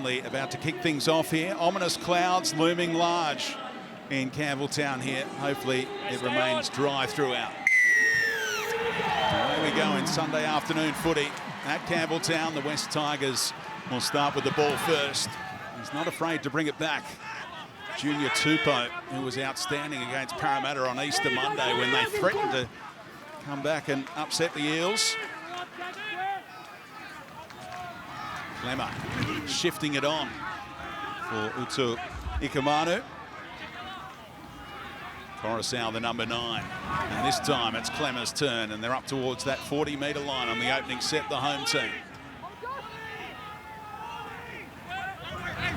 Manly about to kick things off here. Ominous clouds looming large in Campbelltown here. Hopefully it remains dry throughout. Away we go in Sunday afternoon footy at Campbelltown. The West Tigers will start with the ball first. He's not afraid to bring it back. Junior Tupou, who was outstanding against Parramatta on Easter Monday when they threatened to come back and upset the Eels. Clemmer shifting it on for Utu Ikamanu. Coruscant, the number 9. And this time it's Clemmer's turn, and they're up towards that 40-metre line on the opening set, the home team.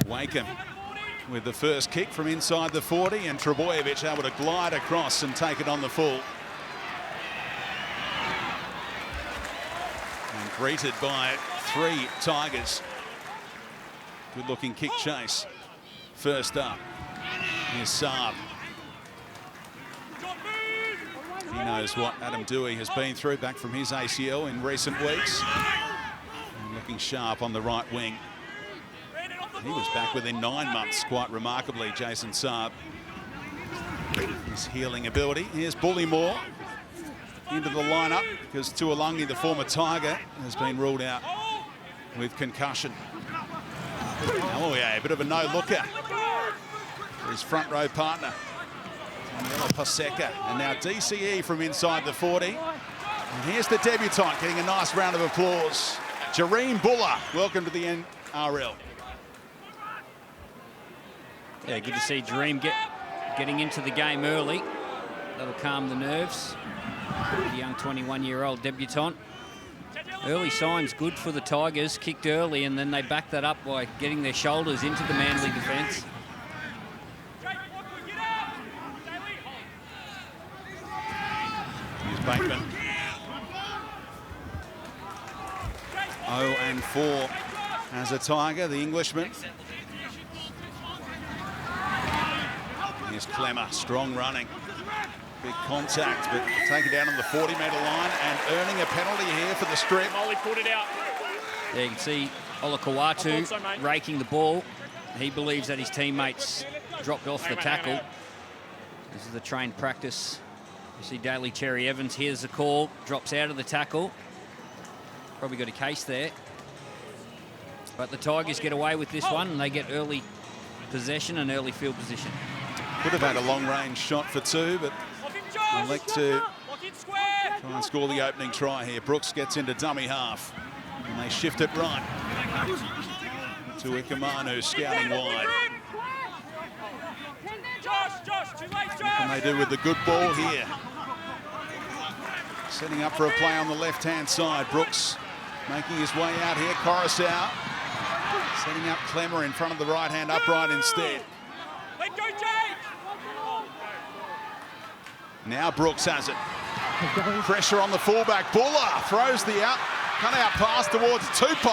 Wakeham with the first kick from inside the 40, and Trebojevic able to glide across and take it on the full. And greeted by 3 Tigers. Good-looking kick chase. First up, here's Saab. He knows what Adam Dewey has been through back from his ACL in recent weeks. And looking sharp on the right wing. He was back within 9 months, quite remarkably, Jason Saab. His healing ability. Here's Bullymore into the lineup because Tuolungi, the former Tiger, has been ruled out with concussion. Oh yeah, a bit of a no-looker for his front row partner, Daniela Paseka. And now DCE from inside the 40. And here's the debutant getting a nice round of applause. Jareen Buller, welcome to the NRL. Yeah, good to see Dream getting into the game early. That'll calm the nerves. The young 21-year-old debutant. Early signs good for the Tigers. Kicked early, and then they backed that up by getting their shoulders into the Manly defence. Here's Bateman. 0-4 as a Tiger, the Englishman. Here's Clemmer, strong running. Big contact, but taken down on the 40-metre line and earning a penalty here for the strip. Molly put it out. There you can see Olakawatu raking the ball. He believes that his teammates dropped off the tackle. This is the trained practice. You see Daly Cherry Evans, here's the call, drops out of the tackle. Probably got a case there. But the Tigers get away with this one, and they get early possession and early field position. Could have had a long-range shot for 2, but elect to try and score the opening try here. Brooks gets into dummy half, and they shift it right to Ikamanu, scouting wide. What can they do with the good ball here? Setting up for a play on the left-hand side. Brooks making his way out here. Coruscant setting up Clemmer in front of the right-hand upright instead. Let go, Jake! Now Brooks has it. Pressure on the fullback. Buller throws the cut-out pass towards Tupou.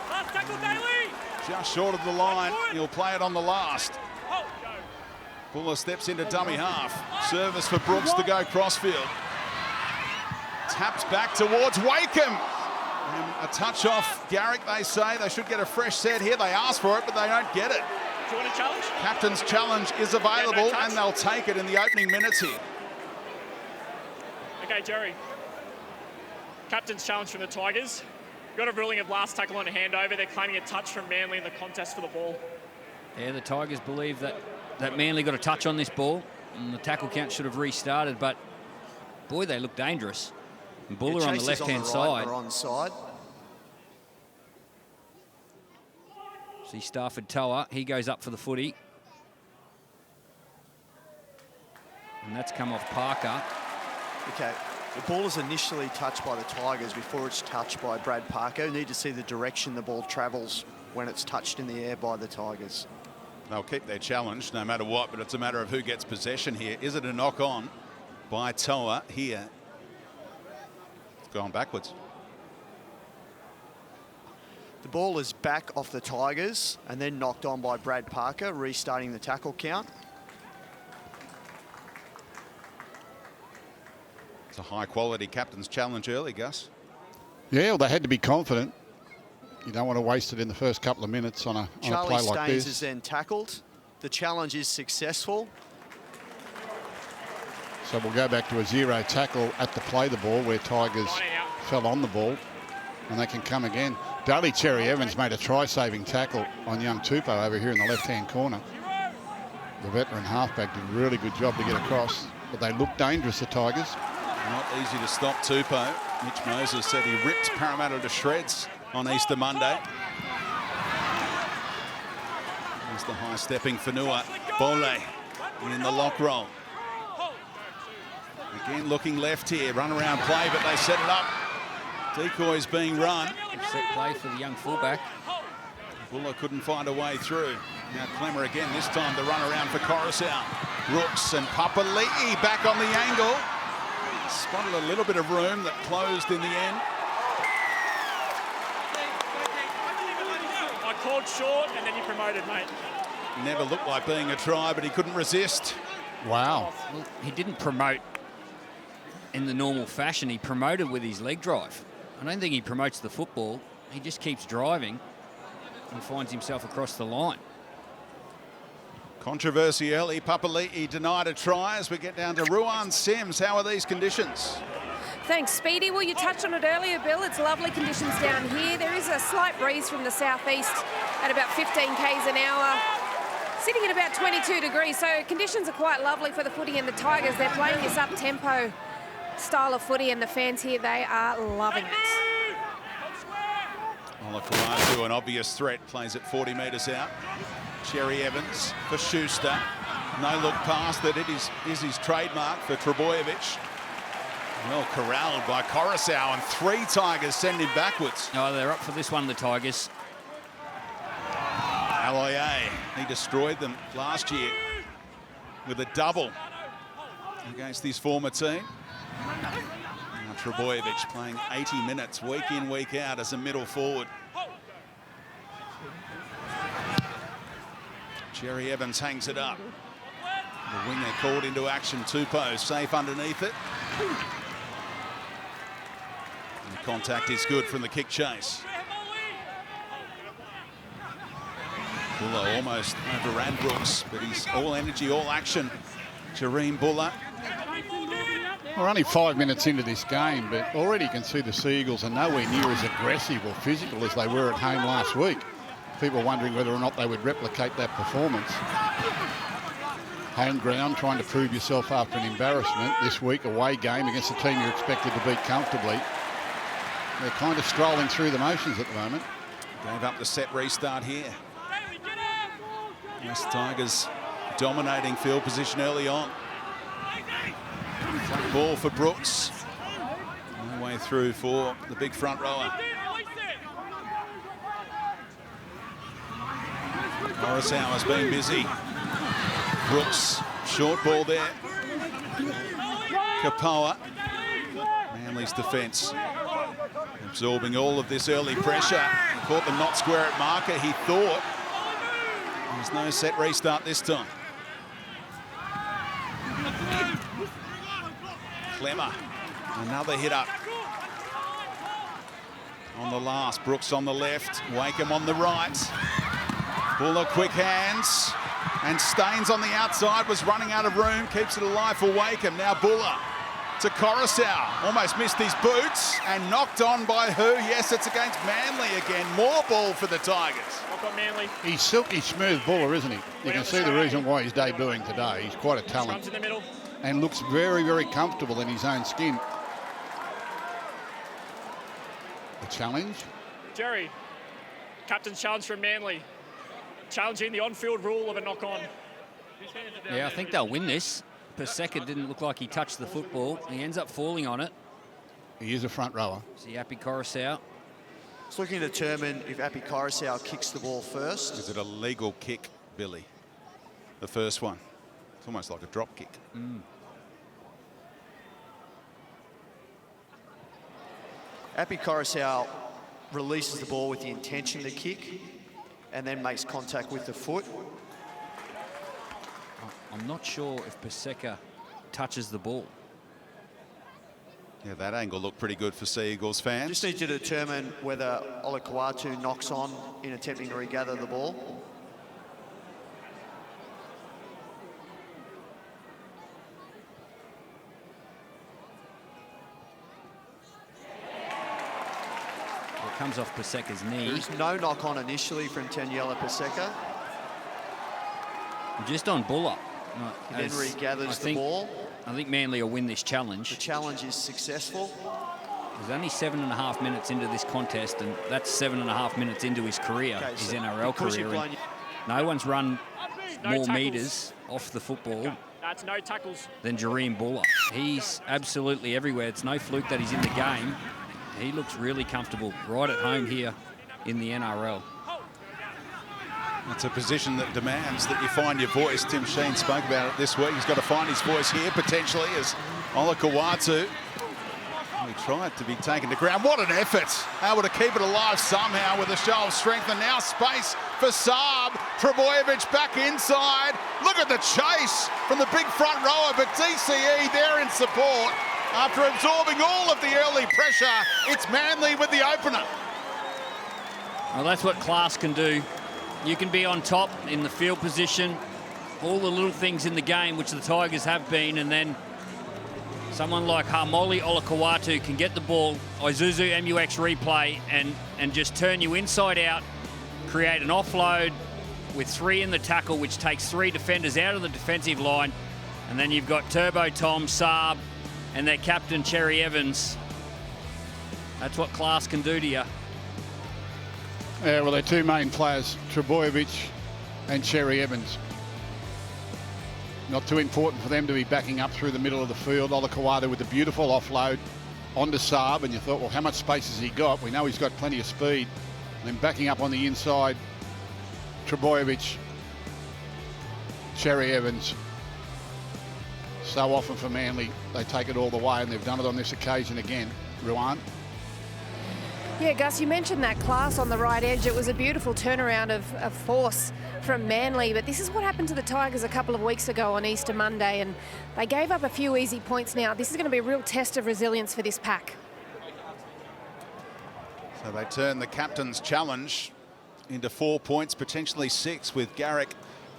Last tackle, Daly! Just short of the line. He'll play it on the last. Buller steps into dummy half. Service for Brooks to go crossfield. Tapped back towards Wakeham. And a touch off Garrick, they say. They should get a fresh set here. They ask for it, but they don't get it. Do you want a challenge? Captain's challenge is available, Yeah, and they'll take it in the opening minutes here. Okay, Jerry. Captain's challenge from the Tigers. Got a ruling of last tackle on a handover. They're claiming a touch from Manly in the contest for the ball. Yeah, the Tigers believe that Manly got a touch on this ball, and the tackle count should have restarted, but boy, they look dangerous. And Buller on the left-hand side. Onside. See Stafford Toa, he goes up for the footy. And that's come off Parker. Okay, the ball is initially touched by the Tigers before it's touched by Brad Parker. You need to see the direction the ball travels when it's touched in the air by the Tigers. They'll keep their challenge no matter what, but it's a matter of who gets possession here. Is it a knock-on by Toa here? It's gone backwards. The ball is back off the Tigers and then knocked on by Brad Parker, restarting the tackle count. It's a high-quality captain's challenge early, Gus. Yeah, well, they had to be confident. You don't want to waste it in the first couple of minutes on a play Charlie like Staines this. is then tackled. The challenge is successful. So we'll go back to a 0 tackle at the play the ball where Tigers fell on the ball, and they can come again. Daly Cherry Evans made a try-saving tackle on young Tupou over here in the left-hand corner. The veteran halfback did a really good job to get across, but they look dangerous, the Tigers. Not easy to stop Tupou. Mitch Moses said he ripped Parramatta to shreds on Easter Monday. There's the high-stepping Whenua. Bole in the lock roll. Again looking left here, run around play, but they set it up. Decoys being run. Set play for the young fullback. Buller couldn't find a way through. Now Clemmer again, this time the run around for Coruscant. Brooks and Papali'i back on the angle. Spotted a little bit of room that closed in the end. I called short and then you promoted, mate. Never looked like being a try, but he couldn't resist. Wow. Well, he didn't promote in the normal fashion. He promoted with his leg drive. I don't think he promotes the football. He just keeps driving and finds himself across the line. Controversy early. Papali'i denied a try as we get down to Ruan Sims. How are these conditions? Thanks, Speedy. Well, you touched on it earlier, Bill. It's lovely conditions down here. There is a slight breeze from the southeast at about 15 k's an hour, sitting at about 22 degrees. So conditions are quite lovely for the footy and the Tigers. They're playing this up-tempo style of footy, and the fans here, they are loving it. Olakau'atu, an obvious threat, plays it 40 metres out. Cherry Evans for Schuster. No look past that. It is his trademark for Trebojevic. Well corralled by Coruscant, and 3 Tigers send him backwards. Oh, they're up for this one, the Tigers. Aloye, he destroyed them last year with a double against his former team. Now Trebojevic playing 80 minutes week in, week out as a middle forward. Cherry Evans hangs it up. The winger called into action. Tupou safe underneath it. And the contact is good from the kick chase. Buller almost overran Brooks, but he's all energy, all action. Jareem Buller. We're only 5 minutes into this game, but already you can see the Seagulls are nowhere near as aggressive or physical as they were at home last week. People wondering whether or not they would replicate that performance. Home ground, trying to prove yourself after an embarrassment. This week, away game against a team you're expected to beat comfortably. They're kind of strolling through the motions at the moment. Gave up the set restart here. West Tigers dominating field position early on. Front ball for Brooks. No way through for the big front rower. Coruscant has been busy. Brooks, short ball there. Kapoa. Manly's defence absorbing all of this early pressure. Caught them not square at marker, he thought. There's no set restart this time. Clemmer, another hit up. On the last, Brooks on the left, Wakeham on the right. Buller quick hands, and Staines on the outside was running out of room, keeps it alive for Wakeham. Now Buller to Coruscant, almost missed his boots and knocked on by who? Yes, it's against Manly again. More ball for the Tigers. I've got Manly. He's silky smooth Buller, isn't he? You can see the reason why he's debuting today. He's quite a talent. Comes in the middle. And looks very, very comfortable in his own skin. The challenge. Jerry, captain's challenge from Manly. Challenging the on-field rule of a knock-on. Yeah, I think they'll win this. Paseka didn't look like he touched the football. He ends up falling on it. He is a front rower. See Happy Coruscant. It's looking to determine if Api Coruscant kicks the ball first. Is it a legal kick, Billy? The first one. It's almost like a drop kick. Api Coruscant releases the ball with the intention to kick and then makes contact with the foot. I'm not sure if Paseka touches the ball. Yeah, that angle looked pretty good for Sea Eagles fans. Just need to determine whether Olakau'atu knocks on in attempting to regather the ball. It comes off Paseka's knee. There's no knock on initially from Taniela Paseka. Just on Buller. He then regathers the ball. I think Manly will win this challenge. The challenge is successful. There's only 7.5 minutes into this contest, and that's 7.5 minutes into his career, his NRL career. No one's run more metres off the football That's no tackles than Jahream Buller. He's absolutely everywhere. It's no fluke that he's in the game. He looks really comfortable right at home here in the NRL. It's a position that demands that you find your voice. Tim Sheen spoke about it this week. He's got to find his voice here, potentially, as Olakau'atu. He tried to be taken to ground. What an effort. Able to keep it alive somehow with a show of strength. And now space for Saab. Trbojevic back inside. Look at the chase from the big front rower, but DCE there in support. After absorbing all of the early pressure, it's Manly with the opener. Well, that's what class can do. You can be on top in the field position, all the little things in the game, which the Tigers have been, and then someone like Harmoli Olakau'atu can get the ball, Isuzu MUX replay, and just turn you inside out, create an offload with 3 in the tackle, which takes 3 defenders out of the defensive line, and then you've got Turbo Tom, Saab, and their captain, Cherry Evans. That's what class can do to you. Yeah, well, their two main players, Trbojevic and Cherry Evans. Not too important for them to be backing up through the middle of the field. Olakau'atu with a beautiful offload onto Saab, and you thought, well, how much space has he got? We know he's got plenty of speed. And then backing up on the inside, Trbojevic, Cherry Evans. So often for Manly, they take it all the way, and they've done it on this occasion again. Ruan. Yeah, Gus, you mentioned that class on the right edge. It was a beautiful turnaround of force from Manly, but this is what happened to the Tigers a couple of weeks ago on Easter Monday, and they gave up a few easy points now. This is going to be a real test of resilience for this pack. So they turn the captain's challenge into 4 points, potentially 6, with Garrick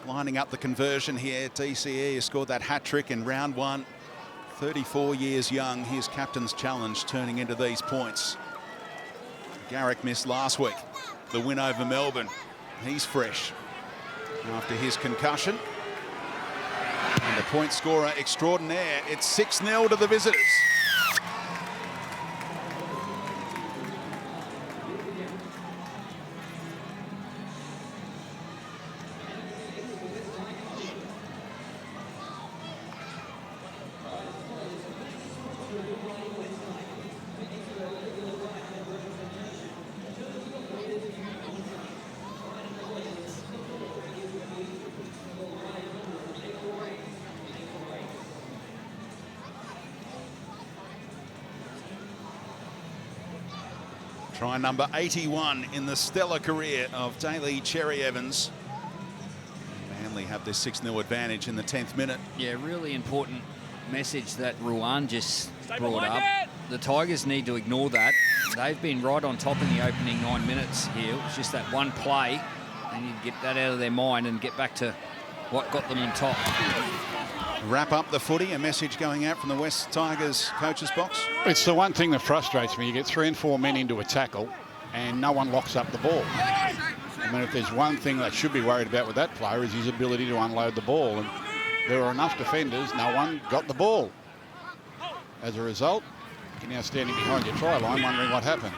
lining up the conversion here. DCE has scored that hat-trick in round 1. 34 years young, his captain's challenge turning into these points. Garrick missed last week. The win over Melbourne. He's fresh after his concussion. And the point scorer extraordinaire. It's 6-0 to the visitors. Try number 81 in the stellar career of Daly Cherry Evans. Manly have this 6-0 advantage in the 10th minute. Yeah, really important message that Ruan just brought up. The Tigers need to ignore that. They've been right on top in the opening 9 minutes here. It's just that one play. They need to get that out of their mind and get back to what got them on top. Wrap up the footy, a message going out from the West Tigers coach's box. It's the one thing that frustrates me. You get 3 and 4 men into a tackle and no one locks up the ball. I mean, if there's one thing they should be worried about with that player is his ability to unload the ball. And there were enough defenders, no one got the ball. As a result, you're now standing behind your try line wondering what happened.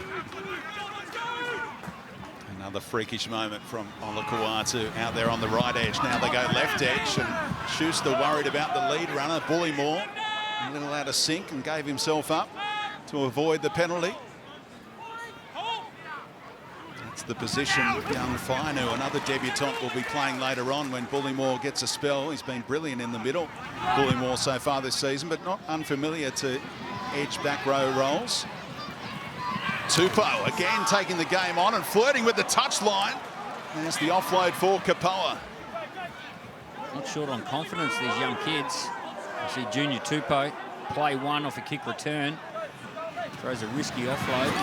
Another freakish moment from Olakau'atu out there on the right edge. Now they go left edge, and Schuster worried about the lead runner, Bullymore. A little out of sync and gave himself up to avoid the penalty. That's the position young Fainu, another debutant, will be playing later on when Bullymore gets a spell. He's been brilliant in the middle, Bullymore, so far this season, but not unfamiliar to edge back row roles. Tupou again taking the game on and flirting with the touchline. There's the offload for Kapoa. Not short on confidence, these young kids. You see Junior Tupou play one off a kick return. Throws a risky offload.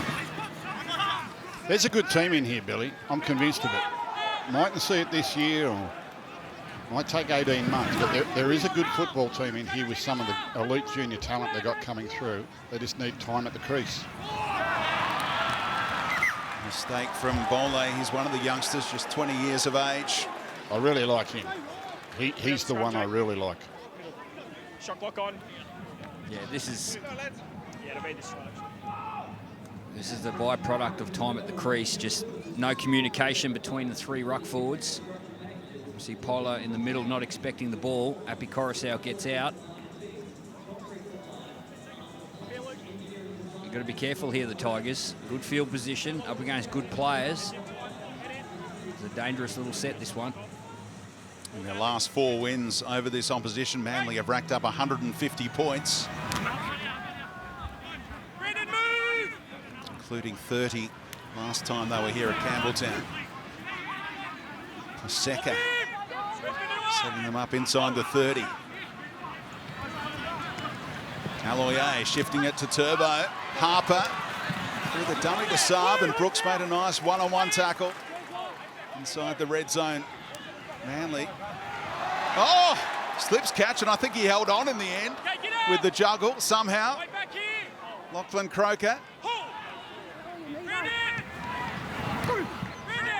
There's a good team in here, Billy. I'm convinced of it. Mightn't see it this year, or might take 18 months, but there is a good football team in here with some of the elite junior talent they got coming through. They just need time at the crease. Mistake from Bole. He's one of the youngsters, just 20 years of age. I really like him. He's the one I really like. Shot clock on. Yeah, this is Yeah, to be the strike. This is the byproduct of time at the crease. Just no communication between the three ruck forwards. You see Polo in the middle, not expecting the ball. Api Coruscant gets out. You've got to be careful here, the Tigers. Good field position, up against good players. It's a dangerous little set, this one. In their last 4 wins over this opposition, Manly have racked up 150 points. Including 30 last time they were here at Campbelltown. Paseka setting them up inside the 30. Aloye shifting it to Turbo. Harper through the dummy to Saab, and Brooks made a nice one-on-one tackle inside the red zone. Manly. Oh! Slips catch, and I think he held on in the end with the juggle somehow. Lachlan Croker.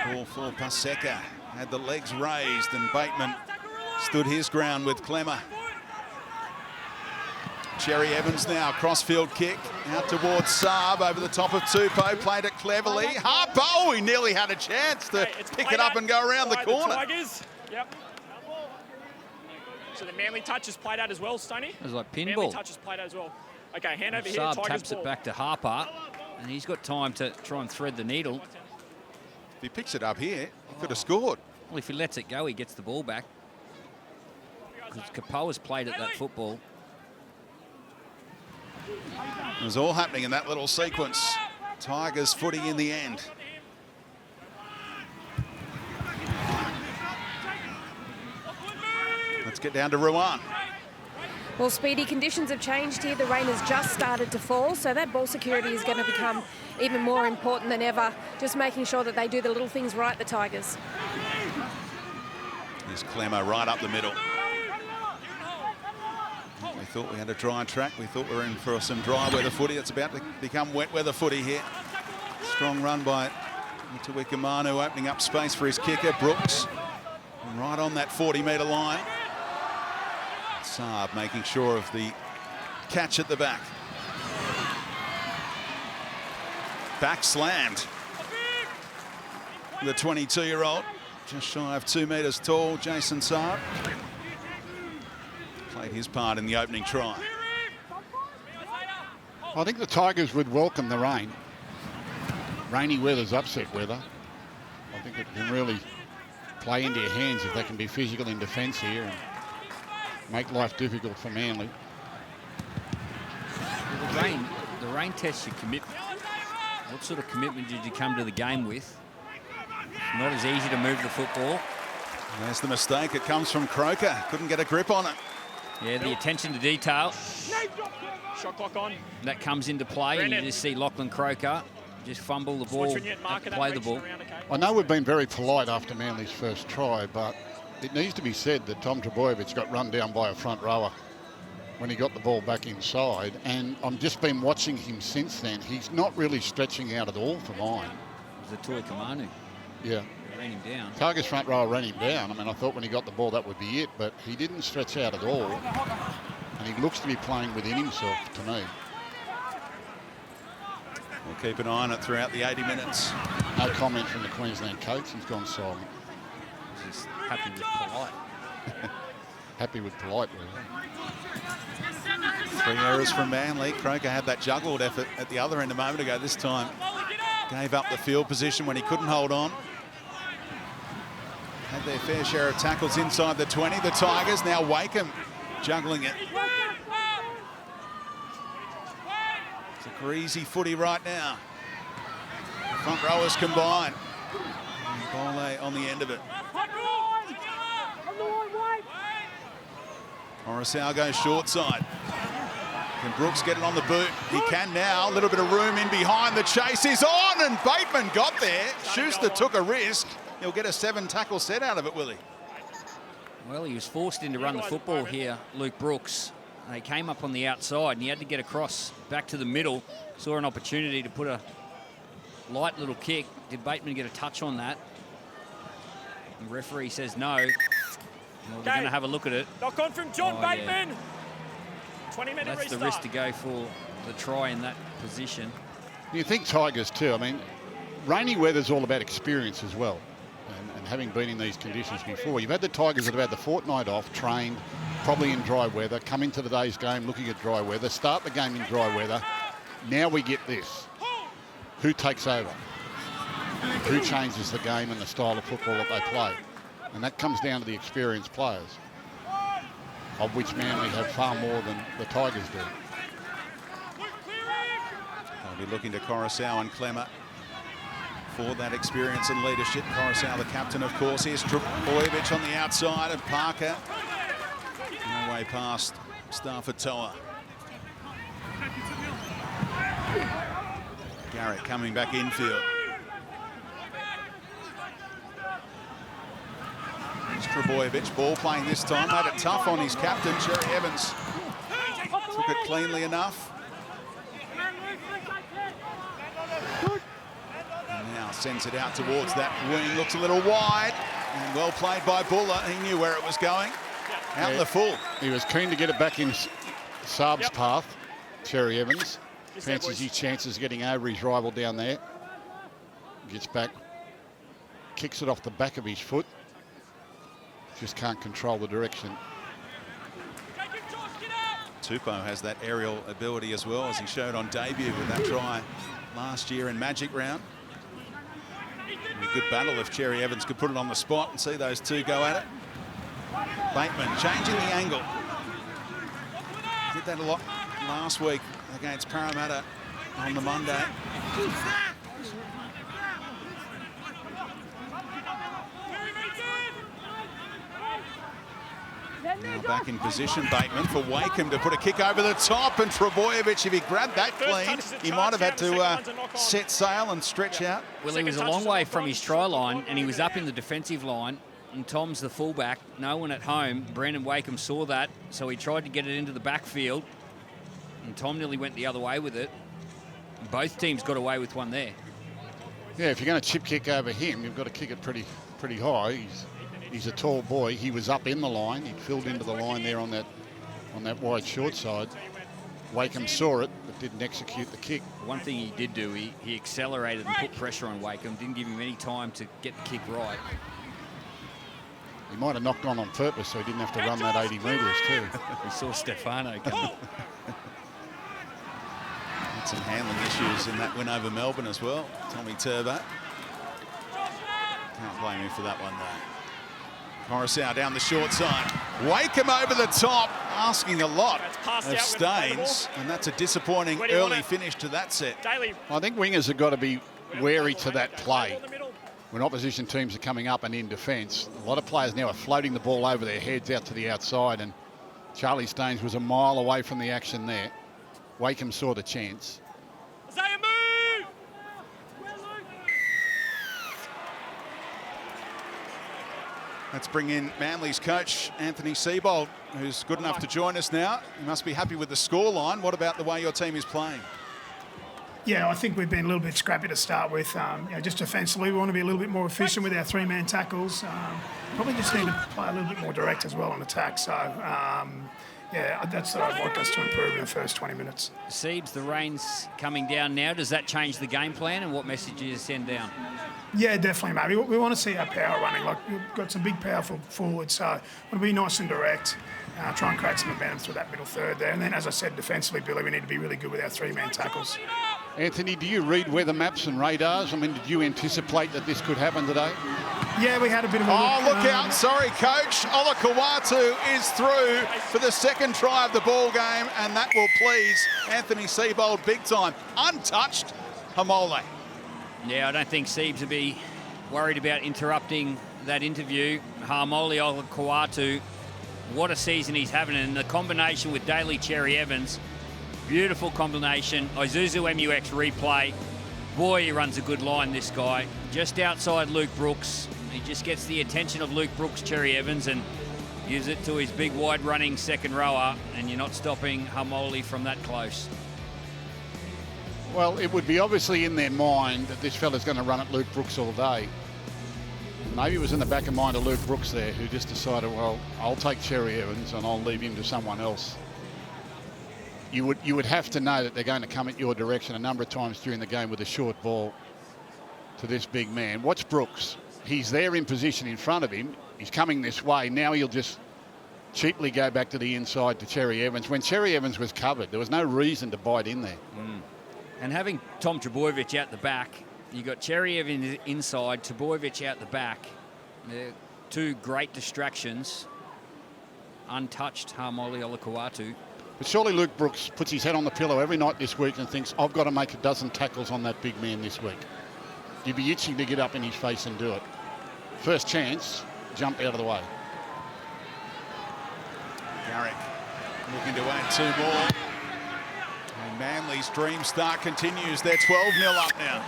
Ball for Paseka. Had the legs raised, and Bateman stood his ground with Clemmer. Cherry Evans now, crossfield kick out towards Saab over the top of Tupou. Played it cleverly. Harper, oh, he nearly had a chance to pick it up and go around the corner. Yep. So the Manly touch is played out as well, Stoney. It was like Manly pinball. touch is played out as well. Okay, hand over here. Saab Tigers taps ball. it back to Harper, and he's got time to try and thread the needle. If he picks it up here, he could have scored. Well, if he lets it go, he gets the ball back. Because Kapoa's played at that football. It was all happening in that little sequence. Tigers footy in the end. Let's get down to Ruan. Well, Speedy, conditions have changed here. The rain has just started to fall, so that ball security is going to become even more important than ever. Just making sure that they do the little things right, the Tigers. Here's Clemmer right up the middle. We thought we had a dry track. We thought we were in for some dry weather footy. It's about to become wet weather footy here. Strong run by Tuikamanu, opening up space for his kicker, Brooks. And right on that 40-metre line. Saab making sure of the catch at the back. Back slammed. The 22-year-old, just shy of 2 metres tall, Jason Saab. Played his part in the opening try. I think the Tigers would welcome the rain. Rainy weather's upset weather. I think it can really play into your hands if they can be physical in defence here and make life difficult for Manly. The rain tests your commitment. What sort of commitment did you come to the game with? Not as easy to move the football. There's the mistake. It comes from Croker. Couldn't get a grip on it. Yeah, the attention to detail. Shot clock on. That comes into play, and you just see Lachlan Croker just fumble the ball, play the ball. I know we've been very polite after Manly's first try, but it needs to be said that Tom Trbojevic got run down by a front rower when he got the ball back inside, and I've just been watching him since then. He's not really stretching out at all for mine. It was a Tuikamanu. Yeah. Ran him down. Tigers front rower ran him down. I mean, I thought when he got the ball that would be it, but he didn't stretch out at all, and he looks to be playing within himself to me. We'll keep an eye on it throughout the 80 minutes. No comment from the Queensland coach. He's gone silent. Just happy with polite. Happy with polite, really. 3 errors from Manly. Croker had that juggled effort at the other end a moment ago. This time gave up the field position when he couldn't hold on. Had their fair share of tackles inside the 20. The Tigers, now Wakeham juggling it. It's a greasy footy right now. Front rowers combine. And Bole on the end of it. Coruscant goes short side. Can Brooks get it on the boot? He can now. A little bit of room in behind. The chase is on, and Bateman got there. Schuster took a risk. He'll get a 7-tackle set out of it, will he? Well, he was forced in to run the football here, Luke Brooks. They came up on the outside, and he had to get across back to the middle. Saw an opportunity to put a light little kick. Did Bateman get a touch on that? The referee says no. Well, we're going to have a look at it. Knock on from John Bateman. Yeah. 20-minute That's restart. the risk to go for the try in that position. You think Tigers too. I mean, rainy weather's all about experience as well. And having been in these conditions before, you've had the Tigers that have had the fortnight off, trained, probably in dry weather, come into today's game looking at dry weather, start the game in dry weather. Now we get this. Who takes over? Who changes the game and the style of football that they play? And that comes down to the experienced players, of which Manly have far more than the Tigers do. They'll be looking to Coruscant and Clemmer for that experience and leadership. Coruscant, the captain, of course. Here's Trbojevic on the outside, and Parker no way past Stafford Toa. Garrett coming back infield. It's Trbojevic, ball playing this time. Made it tough on his captain, Cherry Evans. Took it cleanly enough. And now sends it out towards that wing. Looks a little wide. And well played by Buller. He knew where it was going. Out in the full. He was keen to get it back in Saab's path, Cherry Evans. Fancies his chances of getting over his rival down there. Gets back, kicks it off the back of his foot. Just can't control the direction. Tupou has that aerial ability as well, as he showed on debut with that try last year in Magic Round. A good battle if Cherry Evans could put it on the spot and see those two go at it. Bateman changing the angle. Did that a lot last week against Parramatta on the Monday. Now back in position, Bateman for Wakeham to put a kick over the top, and Trbojevic, if he grabbed that clean, he might have had to set sail and stretch out. Well, he was a long way from his try line, and he was up in the defensive line, and Tom's the fullback, no one at home. Brandon Wakeham saw that, so he tried to get it into the backfield, and Tom nearly went the other way with it. Both teams got away with one there. Yeah, if you're going to chip kick over him, you've got to kick it pretty high. He's a tall boy. He was up in the line. He filled into the line there on that wide short side. Wakeham saw it, but didn't execute the kick. One thing he did do, he accelerated and put pressure on Wakeham. Didn't give him any time to get the kick right. He might have knocked on purpose so he didn't have to run that 80 metres too. We saw Stefano coming. Had some handling issues in that win over Melbourne as well. Tommy Turbo. Can't blame him for that one though. Coruscant down the short side. Wakeham over the top, asking a lot of Staines, and that's a disappointing early finish to that set. I think wingers have got to be wary to that play. When opposition teams are coming up and in defence, a lot of players now are floating the ball over their heads out to the outside, and Charlie Staines was a mile away from the action there. Wakeham saw the chance. Let's bring in Manly's coach, Anthony Seibold, who's good enough to join us now. You must be happy with the scoreline. What about the way your team is playing? Yeah, I think we've been a little bit scrappy to start with. Just defensively, we want to be a little bit more efficient with our three-man tackles. Probably just need to play a little bit more direct as well on attack. So, yeah, that's what I'd like us to improve in the first 20 minutes. Siebes, the rain's coming down now. Does that change the game plan, and what message do you send down? Yeah, definitely, mate. We want to see our power running. Like, we've got some big, powerful forwards, so want to be nice and direct. Try and create some momentum through that middle third there. And then, as I said, defensively, Billy, we need to be really good with our three-man tackles. Anthony, do you read weather maps and radars? I mean, did you anticipate that this could happen today? Yeah, we had a bit of a look out. Sorry, coach. Olakau'atu is through for the second try of the ball game, and that will please Anthony Seibold big time. Untouched, Hamole. Yeah, I don't think Siebes would be worried about interrupting that interview. Hamole Olakau'atu, what a season he's having, and the combination with Daly Cherry Evans, Beautiful combination. Isuzu MUX replay. Boy, he runs a good line, this guy. Just outside Luke Brooks. He just gets the attention of Luke Brooks, Cherry Evans, and gives it to his big wide running second rower, and you're not stopping Hamoli from that close. Well, it would be obviously in their mind that this fella's going to run at Luke Brooks all day. Maybe it was in the back of mind of Luke Brooks there, who just decided, well, I'll take Cherry Evans and I'll leave him to someone else. You would have to know that they're going to come at your direction a number of times during the game with a short ball to this big man. Watch Brooks. He's there in position in front of him. He's coming this way. Now he'll just cheaply go back to the inside to Cherry Evans. When Cherry Evans was covered, there was no reason to bite in there. And having Tom Trbojevic out the back, you got Cherry Evans inside, Trbojevic out the back. They're two great distractions. Untouched Hamoli Olakau'atu. But surely Luke Brooks puts his head on the pillow every night this week and thinks, I've got to make a dozen tackles on that big man this week. You'd be itching to get up in his face and do it. First chance, jump out of the way. Garrick looking to add 2 more. And Manly's dream start continues. They're 12-0 up now.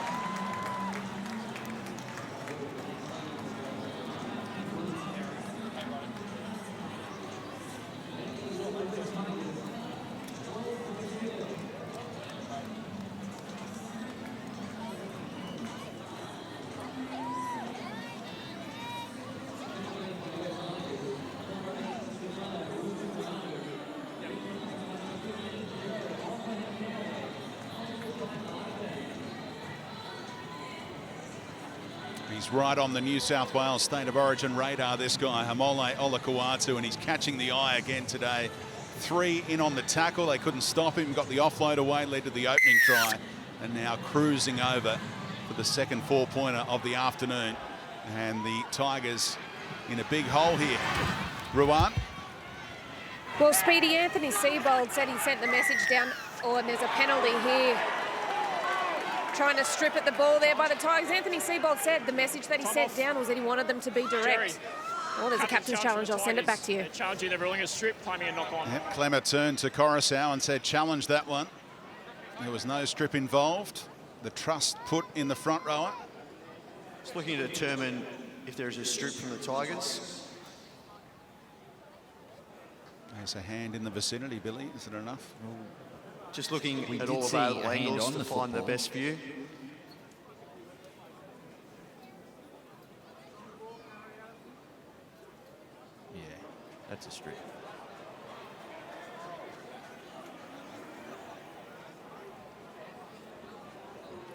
He's right on the New South Wales State of Origin radar, this guy, Hamole Olakau'atu, and he's catching the eye again today. 3 in on the tackle. They couldn't stop him. Got the offload away, led to the opening try, and now cruising over for the second 4-pointer of the afternoon. And the Tigers in a big hole here. Ruan. Well, Speedy, Anthony Seibold said he sent the message down, and there's a penalty here. Trying to strip at the ball there by the Tigers. Anthony Seibold said the message that he sent down was that he wanted them to be direct. Oh, there's a captain's challenge. I'll send it back to you. Challenging the ruling a strip, claiming a knock-on. Yep, Clemmer turned to Coruscant and said, challenge that one. There was no strip involved. The trust put in the front rower. Just looking to determine if there's a strip from the Tigers. There's a hand in the vicinity, Billy. Is it enough? Just looking We at did all see available a hand angles on to the find the football. best view. Yeah, that's a strip.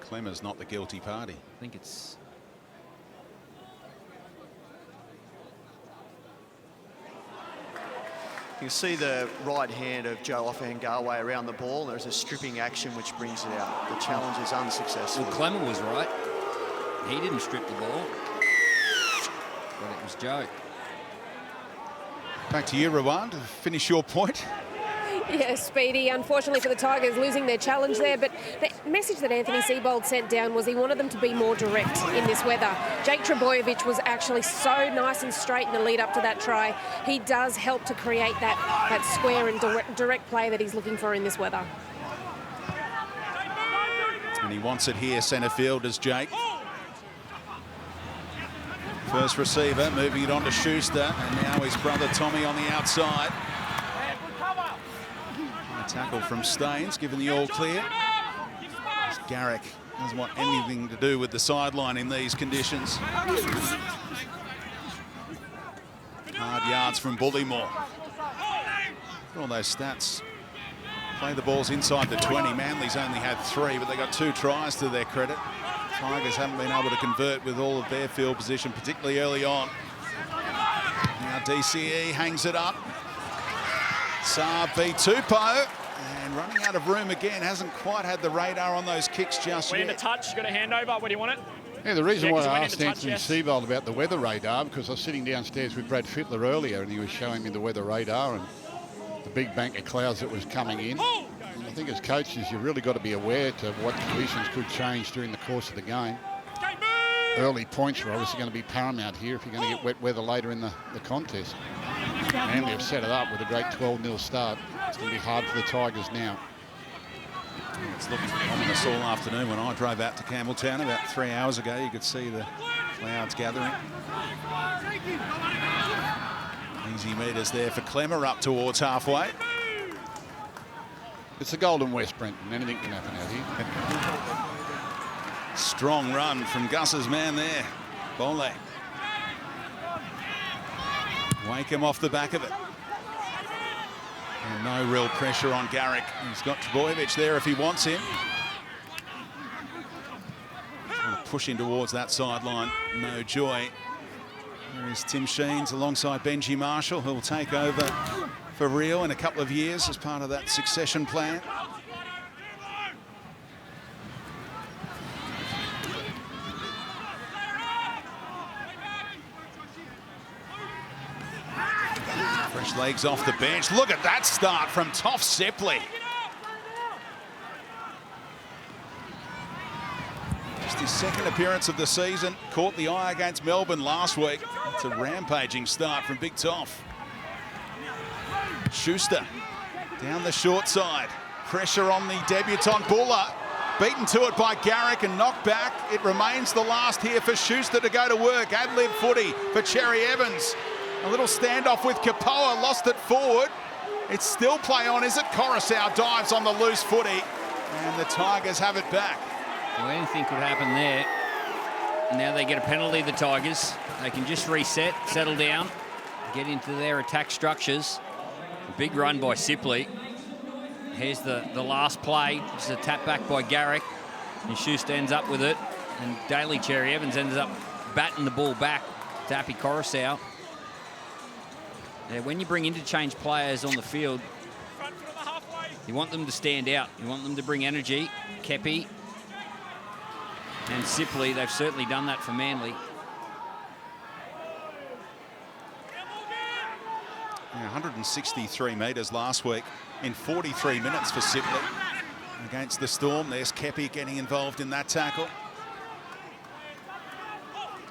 Clemmer's not the guilty party. I think it's... You can see the right hand of Joe Offahangawe around the ball. There's a stripping action which brings it out. The challenge is unsuccessful. Well, Clemmer was right. He didn't strip the ball. But it was Joe. Back to you, Ruan, to finish your point. Yeah, Speedy. Unfortunately for the Tigers, losing their challenge there. But the message that Anthony Seibold sent down was he wanted them to be more direct in this weather. Jake Trbojevic was actually so nice and straight in the lead up to that try. He does help to create that square and direct play that he's looking for in this weather. And he wants it here, centre field, as Jake. First receiver, moving it on to Schuster, and now his brother Tommy on the outside. A tackle from Staines, given the all clear. Garrick doesn't want anything to do with the sideline in these conditions. Hard yards from Bullymore. All those stats. Play the balls inside the 20. Manly's only had 3, but they got 2 tries to their credit. Tigers haven't been able to convert with all of their field position, particularly early on. Now DCE hangs it up. Saab v Tupou, and running out of room again. Hasn't quite had the radar on those kicks just Went yet. into touch, got a handover. Where do you want it? Yeah, the reason Yeah, why 'cause it I went asked into touch, Anthony yes. Seibold about the weather radar, because I was sitting downstairs with Brad Fittler earlier and he was showing me the weather radar and the big bank of clouds that was coming in. And I think as coaches, you've really got to be aware to what conditions could change during the course of the game. Early points are obviously going to be paramount here if you're going to get wet weather later in the contest. Manly have set it up with a great 12-0 start. It's going to be hard for the Tigers now. It's looking ominous all afternoon. When I drove out to Campbelltown about 3 hours ago, you could see the clouds gathering. Easy meters there for Clemmer up towards halfway. It's the Golden West, Brenton. Anything can happen out here. Strong run from Gus's man there. Bole. Wakeham off the back of it. And no real pressure on Garrick. He's got Trbojevic there if he wants him. Trying to push him towards that sideline. No joy. There is Tim Sheens alongside Benji Marshall, who will take over for Rio in a couple of years as part of that succession plan. Fresh legs off the bench. Look at that start from Toff Sepley. Just his second appearance of the season. Caught the eye against Melbourne last week. It's a rampaging start from Big Toff. Schuster down the short side. Pressure on the debutant Buller. Beaten to it by Garrick and knocked back. It remains the last here for Schuster to go to work. Ad-lib footy for Cherry Evans. A little standoff with Kapoa, lost it forward. It's still play on, is it? Coruscant dives on the loose footy, and the Tigers have it back. Well, anything could happen there. Now they get a penalty, the Tigers. They can just reset, settle down, get into their attack structures. Big run by Sipley. Here's the last play. It's a tap back by Garrick, and Schuster ends up with it, and Daly Cherry Evans ends up batting the ball back to Happy Coruscant. Yeah, when you bring interchange players on the field, you want them to stand out. You want them to bring energy. Kepi and Sipley, they've certainly done that for Manly. Yeah, 163 metres last week in 43 minutes for Sipley against the Storm. There's Kepi getting involved in that tackle.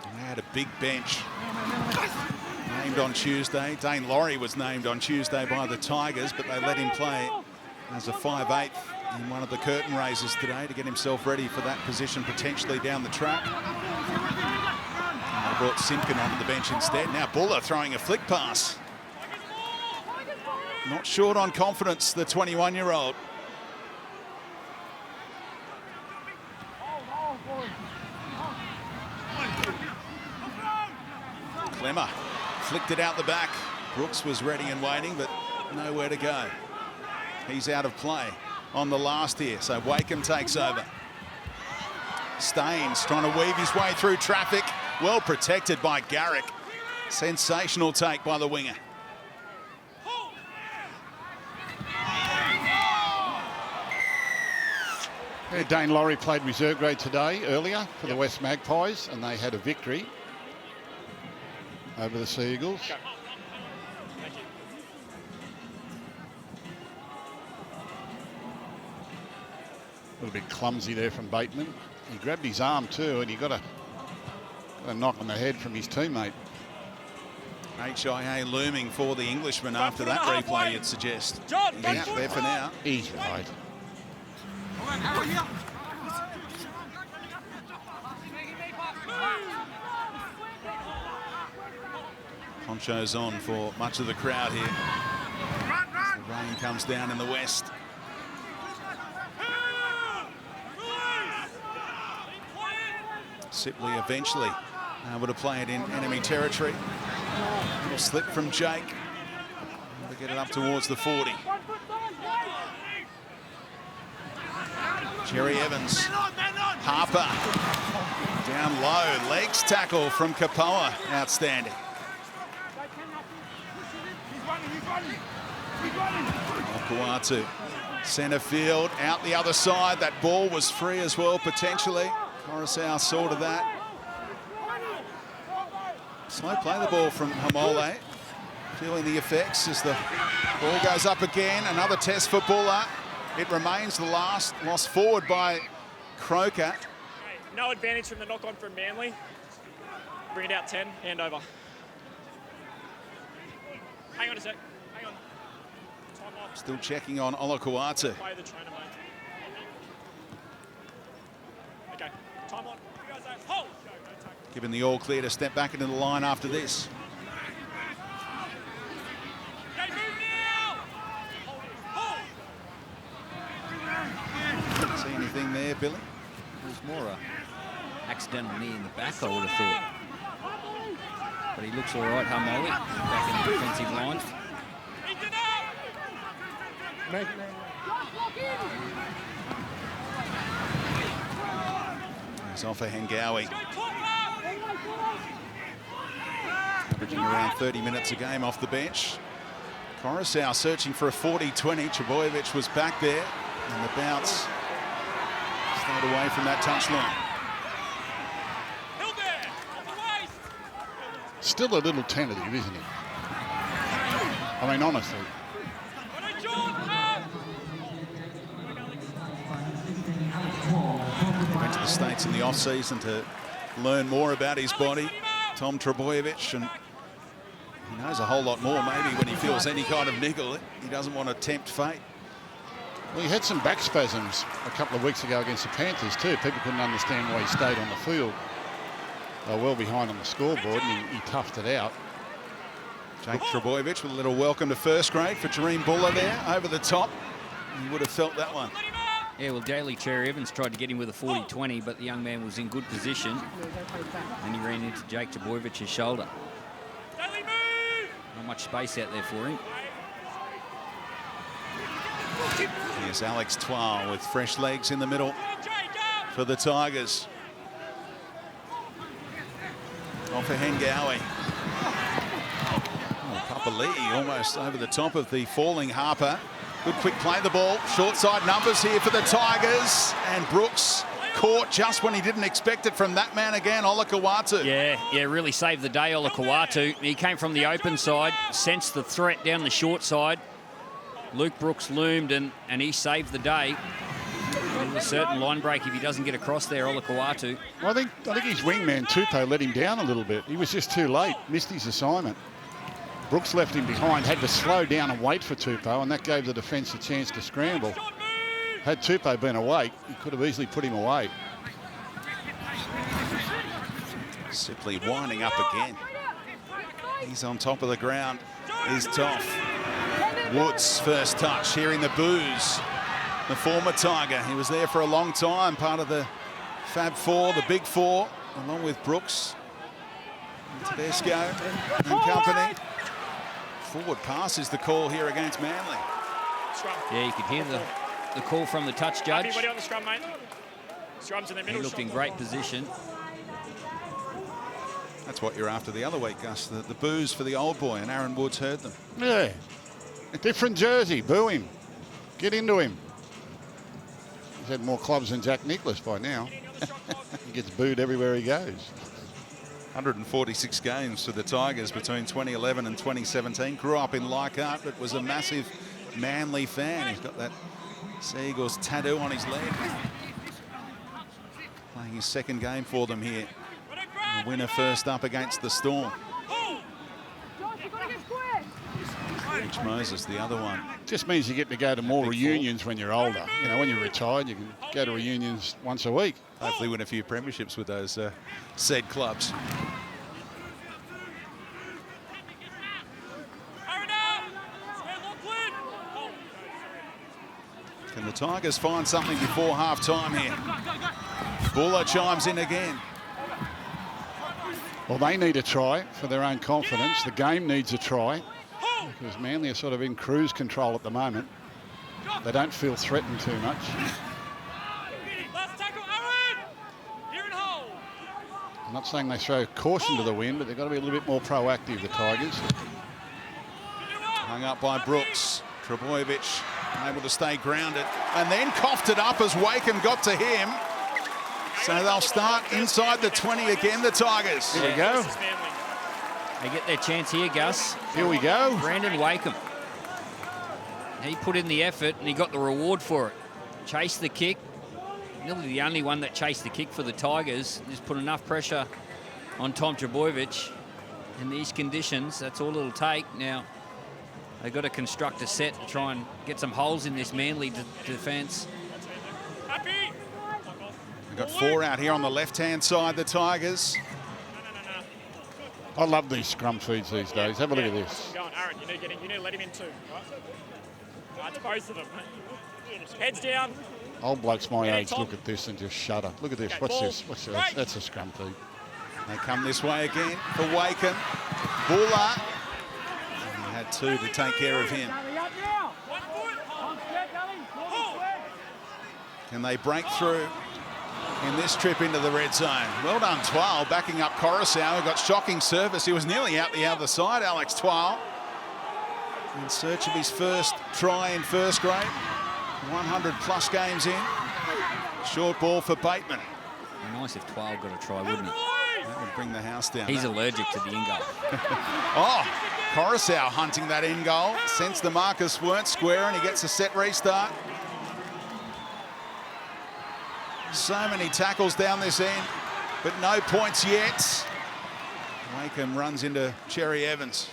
And they had a big bench. Named on Tuesday. Dane Laurie was named on Tuesday by the Tigers, but they let him play as a 5/8 in one of the curtain raises today to get himself ready for that position potentially down the track. And they brought Simpkin onto the bench instead. Now Buller throwing a flick pass. Not short on confidence, the 21-year-old. Clemmer flicked it out the back. Brooks was ready and waiting, but nowhere to go. He's out of play on the last here, so Wakeham takes over. Staines trying to weave his way through traffic. Well protected by Garrick. Sensational take by the winger. Yeah, Dane Laurie played reserve grade today, earlier, for the West Magpies, and they had a victory over the Sea Eagles. Okay. Thank you. A little bit clumsy there from Bateman. He grabbed his arm too, and he got a knock on the head from his teammate. HIA looming for the Englishman after that replay, you'd suggest. John, He's out there for now. He's right. Ponchos on for much of the crowd here. As the rain comes down in the west. Sipley eventually able to play it in enemy territory. A little slip from Jake. To get it up towards the 40. Jerry Evans. Harper. Down low. Legs tackle from Kapoa. Outstanding. Okuatu. Centre field. Out the other side. That ball was free as well, potentially. Coruscant saw to that. Slow play the ball from Hamole. Feeling the effects as the ball goes up again. Another test for Buller. It remains the last. Lost forward by Croker. No advantage from the knock-on from Manly. Bring it out 10, hand over. Hang on a sec, hang on. Time off. Still checking on Olakuatu. Play the trainer, mate. Given the all clear to step back into the line after this. See anything there, Billy? It was more a accidental knee in the back, I would have thought. But he looks all right, Hamoli, back in the defensive line. He's off for Hengawi. Averaging around 30 minutes a game off the bench. Coruscant searching for a 40-20. Trbojevic was back there, and the bounce stayed away from that touchline. Still a little tentative, isn't he? I mean, honestly. Went to the States in the off-season to learn more about his body, Tom Trbojevic, and he knows a whole lot more maybe when he feels any kind of niggle. He doesn't want to tempt fate. Well, he had some back spasms a couple of weeks ago against the Panthers too. People couldn't understand why he stayed on the field. They were well behind on the scoreboard, and he toughed it out. Jake Trbojevic with a little welcome to first grade for Jareem Buller there, over the top. You would have felt that one. Yeah, well, Daly Cherry Evans tried to get him with a 40-20, but the young man was in good position, and he ran into Jake Trbojevic's shoulder. Not much space out there for him. Here's Alex Twal with fresh legs in the middle for the Tigers. Off for Hengawi. Oh, Papali'i almost over the top of the falling Harper. Good quick play the ball. Short side numbers here for the Tigers. And Brooks caught just when he didn't expect it from that man again, Olakau'atu. Yeah, really saved the day, Olakau'atu. He came from the open side, sensed the threat down the short side. Luke Brooks loomed and he saved the day. A certain line break if he doesn't get across there, Olakau'atu. Well, I think his wingman Tupou let him down a little bit. He was just too late, missed his assignment. Brooks left him behind, had to slow down and wait for Tupou, and that gave the defence a chance to scramble. Had Tupou been awake, he could have easily put him away. Sipley winding up again. He's on top of the ground. He's Toff. Woods first touch, hearing the boos. The former Tiger, he was there for a long time, part of the Fab Four, the Big Four, along with Brooks, Tedesco and company. Forward pass is the call here against Manly. Yeah, you could hear the call from the touch judge. Everybody on the scrum, mate. Scrum's in the middle. He looked in great position. That's what you're after the other week, Gus. The boos for the old boy, and Aaron Woods heard them. Yeah. Different jersey, boo him. Get into him. He's had more clubs than Jack Nicklaus by now. He gets booed everywhere he goes. 146 games for the Tigers between 2011 and 2017. Grew up in Leichhardt, but was a massive Manly fan. He's got that Seagulls tattoo on his leg. Playing his second game for them here. The winner first up against the Storm. Rich Moses, the other one. Just means you get to go to more reunions when you're older. You know, when you're retired, you can go to reunions once a week. Hopefully win a few premierships with those said clubs. Can the Tigers find something before half-time here? Buller chimes in again. Well, they need a try for their own confidence. The game needs a try because Manly are sort of in cruise control at the moment. They don't feel threatened too much. I'm not saying they throw caution to the wind, but they've got to be a little bit more proactive, the Tigers. Hung up by Brooks. Trbojevic able to stay grounded and then coughed it up as Wakeham got to him. So they'll start inside the 20 again, the Tigers. Here we go. They get their chance here, Gus. Here we go. Brandon Wakeham. He put in the effort and he got the reward for it. Chased the kick. Nearly the only one that chased the kick for the Tigers. Just put enough pressure on Tom Trbojevic. In these conditions, that's all it'll take. Now, they've got to construct a set to try and get some holes in this Manly defence. They've got 4 out here on the left-hand side, the Tigers. I love these scrum feeds these days. Have a look at this. Go on, Aaron, you need to let him in too. Right? It's both of them. Heads down. Old blokes my age look at this and just shudder. Look at this. What's this? What's this? Right. That's a scrum feed. They come this way again for Waken. Buller. He had 2 to take care of him. Can they break through in this trip into the red zone? Well done, Twal, backing up Coruscant, who got shocking service. He was nearly out the other side, Alex Twal. In search of his first try in first grade. 100+ games in. Short ball for Bateman. Nice if Twal got a try, wouldn't it? That would bring the house down. He's allergic to the in-goal. Oh, Coruscant hunting that in goal. Since the markers weren't square and he gets a set restart. So many tackles down this end, but no points yet. Wakeham runs into Cherry Evans.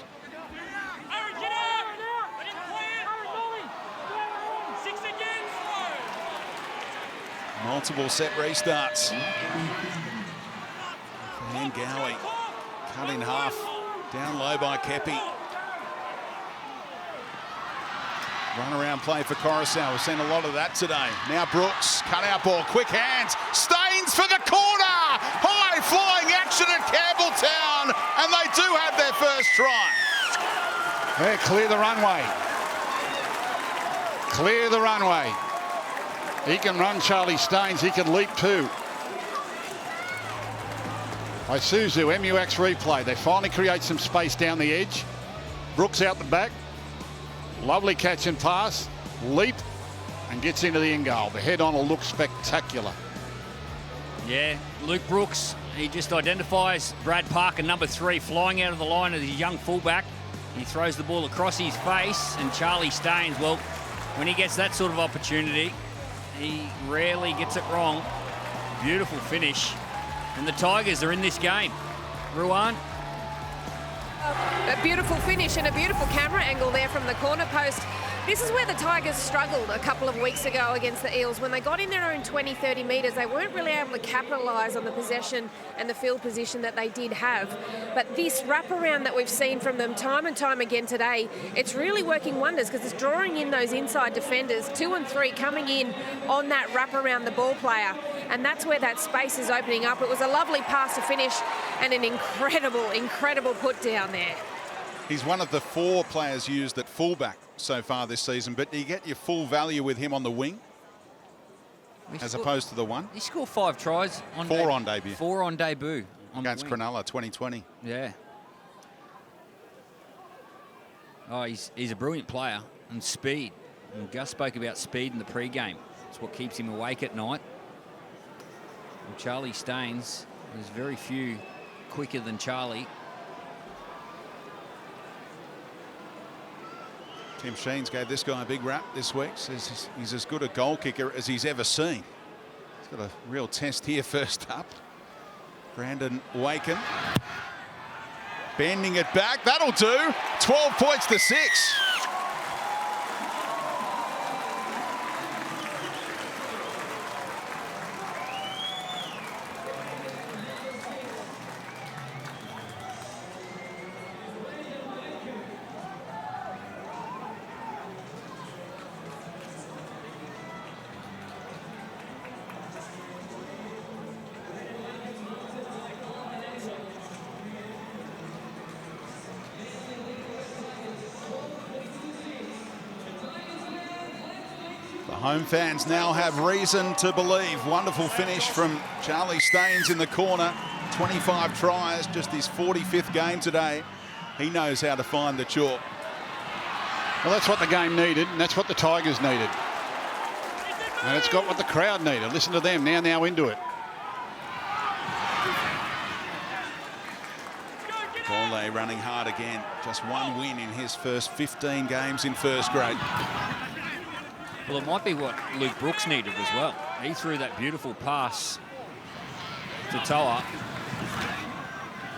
Multiple set restarts. And Gowie cut in half, down low by Kepi. Run around play for Coruscant. We've seen a lot of that today. Now Brooks, cut out ball, quick hands. Staines for the corner. High flying action at Campbelltown. And they do have their first try. Yeah, clear the runway. Clear the runway. He can run, Charlie Staines. He can leap too. Isuzu, MUX replay. They finally create some space down the edge. Brooks out the back. Lovely catch and pass. Leap and gets into the in goal. The head on will look spectacular. Yeah, Luke Brooks, he just identifies Brad Parker, number 3, flying out of the line as a young fullback. He throws the ball across his face, and Charlie Staines, well, when he gets that sort of opportunity, he rarely gets it wrong. Beautiful finish. And the Tigers are in this game. Ruan. A beautiful finish and a beautiful camera angle there from the corner post. This is where the Tigers struggled a couple of weeks ago against the Eels. When they got in their own 20, 30 metres, they weren't really able to capitalise on the possession and the field position that they did have. But this wraparound that we've seen from them time and time again today, it's really working wonders because it's drawing in those inside defenders, 2 and 3 coming in on that wrap around the ball player. And that's where that space is opening up. It was a lovely pass to finish and an incredible put down there. He's one of the 4 players used at fullback so far this season, but do you get your full value with him on the wing as opposed to the 1? He scored 5 tries. 4 on debut. 4 on debut. Against Cronulla, 2020. Yeah. Oh, he's a brilliant player and speed. And Gus spoke about speed in the pre-game. It's what keeps him awake at night. And Charlie Staines, there's very few quicker than Charlie. Tim Sheens gave this guy a big rap this week. Says he's as good a goal kicker as he's ever seen. He's got a real test here first up. Brandon Waken. Bending it back. That'll do. 12 points to 6. Home fans now have reason to believe. Wonderful finish from Charlie Staines in the corner. 25 tries, just his 45th game today. He knows how to find the chalk. Well, that's what the game needed, and that's what the Tigers needed. And it's got what the crowd needed. Listen to them now into it. Borley running hard again. Just 1 win in his first 15 games in first grade. Well, it might be what Luke Brooks needed as well. He threw that beautiful pass to Toa.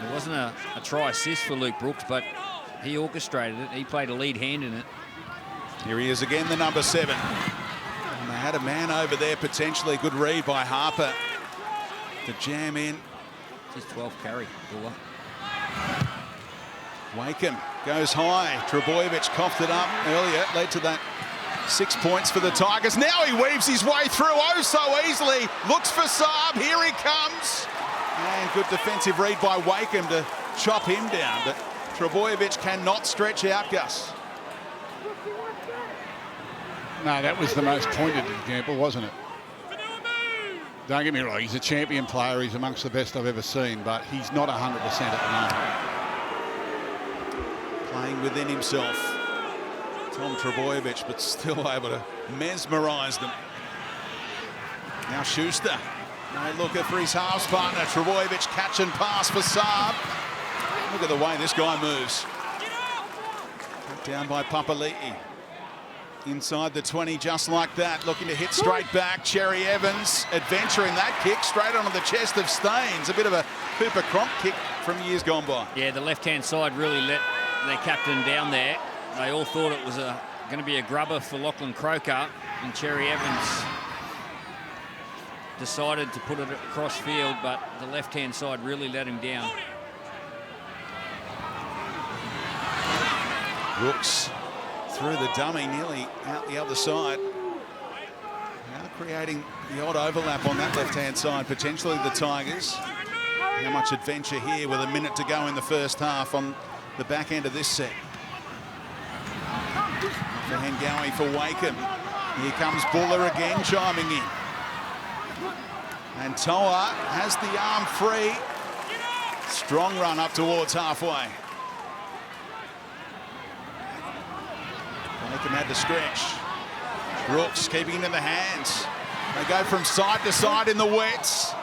It wasn't a try assist for Luke Brooks, but he orchestrated it. He played a lead hand in it. Here he is again, the number 7. And they had a man over there potentially. Good read by Harper. to jam in. It's his 12th carry, Buller. Wakeham goes high. Trebojevic coughed it up earlier. It led to that 6 points for the Tigers. Now he weaves his way through oh so easily. Looks for Saab. Here he comes. And good defensive read by Wakeham to chop him down. But Trebojevic cannot stretch out, Gus. No, that was the most pointed example, wasn't it? Don't get me wrong, he's a champion player. He's amongst the best I've ever seen, but he's not 100% at the moment. Playing within himself. Tom Trebojevic, but still able to mesmerise them. Now Schuster. No looker for his halves partner. Trebojevic catch and pass for Saab. Look at the way this guy moves. Down by Papali'i. Inside the 20 just like that. Looking to hit straight back. Cherry Evans adventuring that kick straight onto the chest of Staines. A bit of a Cooper Cronk kick from years gone by. Yeah, the left-hand side really let their captain down there. They all thought it was going to be a grubber for Lachlan Croker, and Cherry Evans decided to put it across field, but the left-hand side really let him down. Brooks through the dummy, nearly out the other side. Now creating the odd overlap on that left-hand side, potentially the Tigers. How much adventure here with a minute to go in the first half on the back end of this set. For Hengawi for Wakeham. Here comes Buller again, chiming in. And Toa has the arm free. Strong run up towards halfway. Wakeham had to stretch. Brooks keeping it in the hands. They go from side to side in the wets.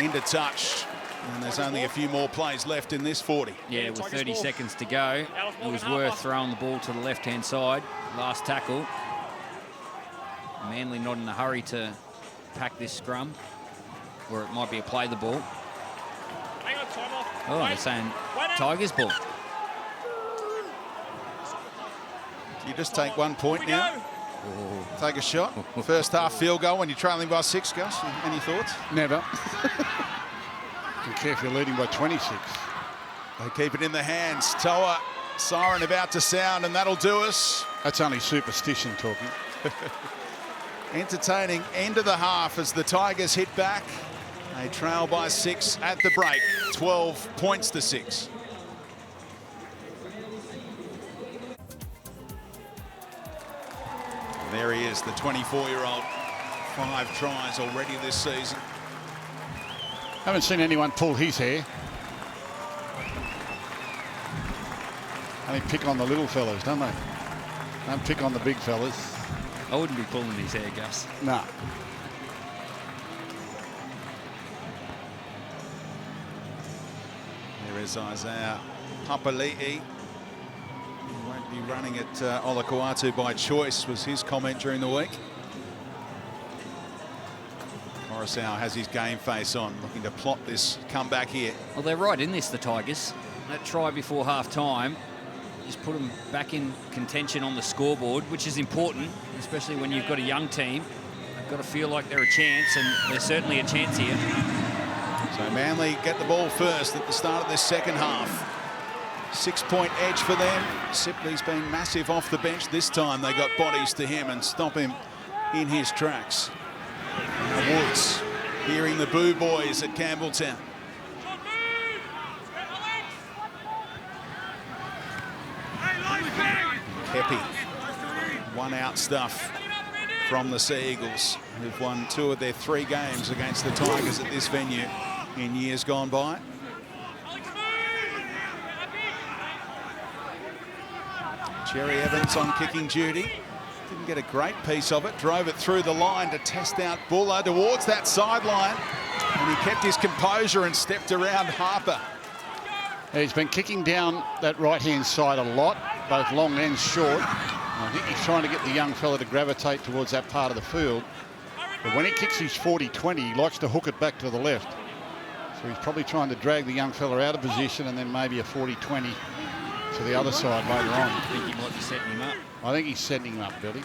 Into touch. And there's only a few more plays left in this 40. Yeah, with 30 seconds to go, it was worth throwing the ball to the left-hand side. Last tackle. Manly not in a hurry to pack this scrum, or it might be a play the ball. Oh, they're saying Tigers ball. You just take 1 point now. Take a shot. First half field goal when you're trailing by 6, Gus. Any thoughts? Never. Don't care if you're leading by 26. They keep it in the hands. Toa, siren about to sound, and that'll do us. That's only superstition talking. Entertaining end of the half as the Tigers hit back. They trail by 6 at the break. 12 points to 6. There he is, the 24-year-old. 5 tries already this season. Haven't seen anyone pull his hair. They pick on the little fellas, don't they? Don't pick on the big fellas. I wouldn't be pulling his hair, Gus. No. There is Isaiah Papali'i. He won't be running at Olakau'atu by choice, was his comment during the week. Morrisau has his game face on, looking to plot this comeback here. Well, they're right in this, the Tigers. That try before half-time just put them back in contention on the scoreboard, which is important, especially when you've got a young team. They've got to feel like they're a chance, and there's certainly a chance here. So Manly get the ball first at the start of this second half. 6-point edge for them. Sipley's been massive off the bench this time. They got bodies to him and stop him in his tracks. Now Woods hearing the boo boys at Campbelltown. Kepi, one out stuff from the Sea Eagles, who've won 2 of their 3 games against the Tigers at this venue in years gone by. Cherry Evans on kicking duty. Didn't get a great piece of it. Drove it through the line to test out Buller towards that sideline. And he kept his composure and stepped around Harper. He's been kicking down that right-hand side a lot, both long and short. I think he's trying to get the young fella to gravitate towards that part of the field. But when he kicks his 40-20, he likes to hook it back to the left. So he's probably trying to drag the young fella out of position and then maybe a 40-20 to the other side later on. I think he might be setting him up. I think he's setting him up, Billy.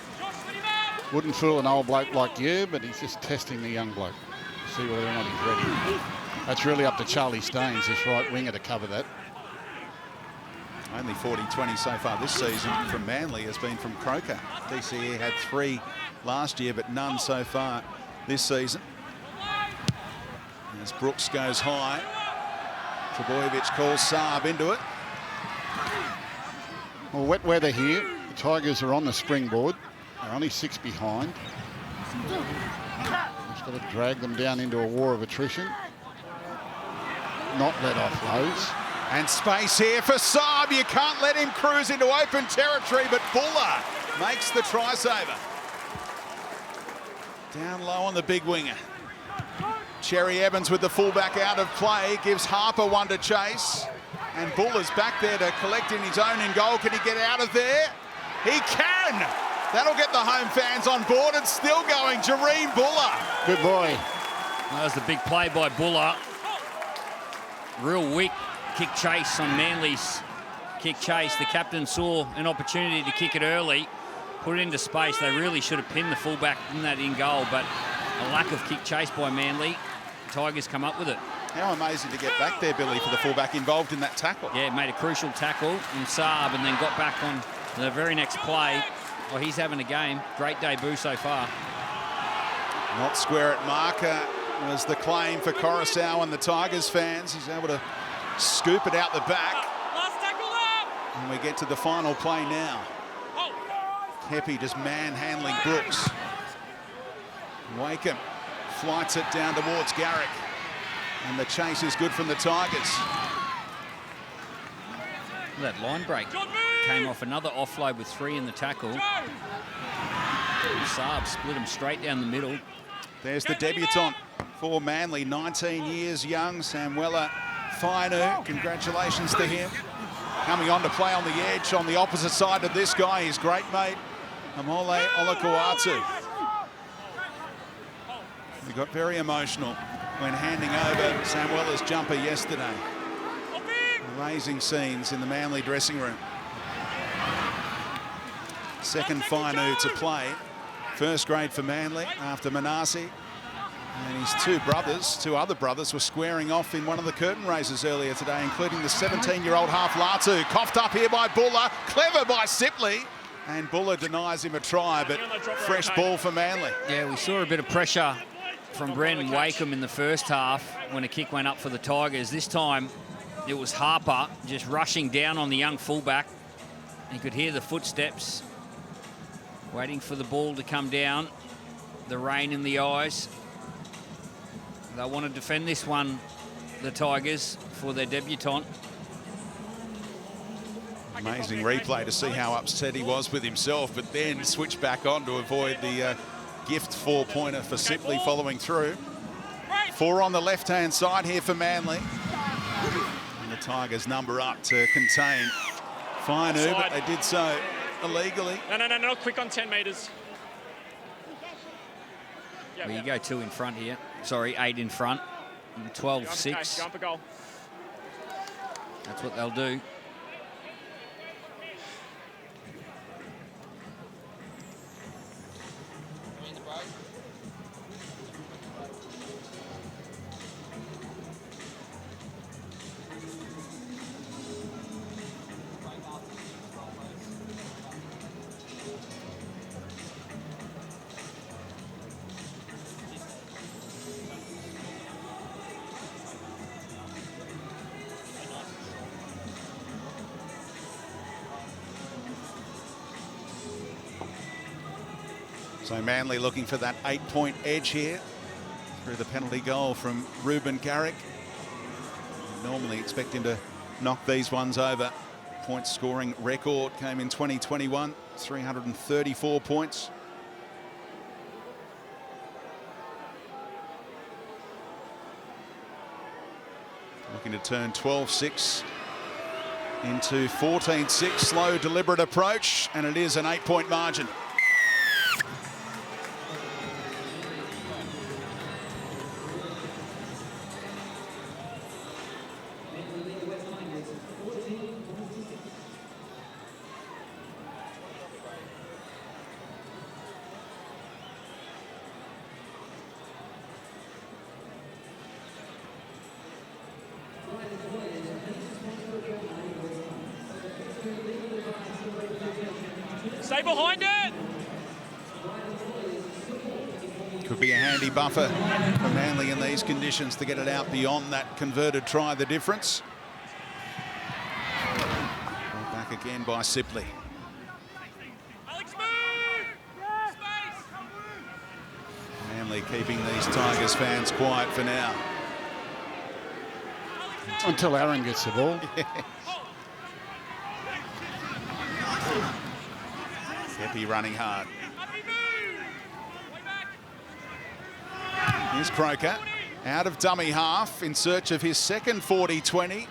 Wouldn't fool an old bloke like you, but he's just testing the young bloke. See whether or not he's ready. That's really up to Charlie Staines, this right winger, to cover that. Only 40-20 so far this season from Manly has been from Croker. DCE had 3 last year, but none so far this season. As Brooks goes high, Trebojevic calls Saab into it. Well, wet weather here. The Tigers are on the springboard. They're only 6 behind. Just got to drag them down into a war of attrition. Not let off lows. And space here for Saab. You can't let him cruise into open territory, but Buller makes the try saver. Down low on the big winger. Cherry Evans with the fullback out of play, gives Harper one to chase. And Buller's back there to collect in his own in goal. Can he get out of there? He can! That'll get the home fans on board. It's still going. Jareen Buller. Good boy. That was the big play by Buller. Real weak kick chase on Manly's kick chase. The captain saw an opportunity to kick it early, put it into space. They really should have pinned the fullback in that in goal, but a lack of kick chase by Manly. Tigers come up with it. How amazing to get back there, Billy, for the fullback involved in that tackle. Yeah, made a crucial tackle in Saab and then got back on the very next play. Well, he's having a game. Great debut so far. Not square at marker was the claim for Coruscant and the Tigers fans. He's able to scoop it out the back. Last tackle up. And we get to the final play now. Kepi just manhandling Brooks. Wakeham flights it down towards Garrick. And the chase is good from the Tigers. That line break came off another offload with 3 in the tackle. Saab split him straight down the middle. There's the debutant for Manly, 19 years young, Samuela Fainu. Congratulations to him. Coming on to play on the edge on the opposite side of this guy, his great mate, Amole Olakuatu. He got very emotional when handing over Samuela's jumper yesterday. Amazing scenes in the Manly dressing room. Second Fainu to play. First grade for Manly after Manasi. And his two other brothers were squaring off in one of the curtain raises earlier today, including the 17-year-old half Latu. Coughed up here by Buller. Clever by Sipley. And Buller denies him a try, but fresh ball for Manly. Yeah, we saw a bit of pressure from Brandon Wakeham in the first half when a kick went up for the Tigers. This time it was Harper just rushing down on the young fullback. You could hear the footsteps waiting for the ball to come down. The rain in the eyes. They want to defend this one, the Tigers, for their debutant. Amazing replay to see how upset he was with himself, but then switch back on to avoid the gift 4-pointer for Sipley following through. 4 on the left-hand side here for Manly. And the Tigers number up to contain Fainu, but they did so illegally. No, quick on 10 metres. Well, you go 2 in front here. Sorry, 8 in front. 12-6. Jump a goal. That's what they'll do. So Manly looking for that 8-point edge here through the penalty goal from Ruben Garrick. Normally expect him to knock these ones over. Point scoring record came in 2021, 334 points. Looking to turn 12-6 into 14-6. Slow, deliberate approach, and it is an 8-point margin. Stay behind it. Could be a handy buffer for Manly in these conditions to get it out beyond that converted try, the difference. Brought back again by Sipley. Manly keeping these Tigers fans quiet for now. Until Aaron gets the ball. Kepi running hard. Here's Croker out of dummy half in search of his second 40-20.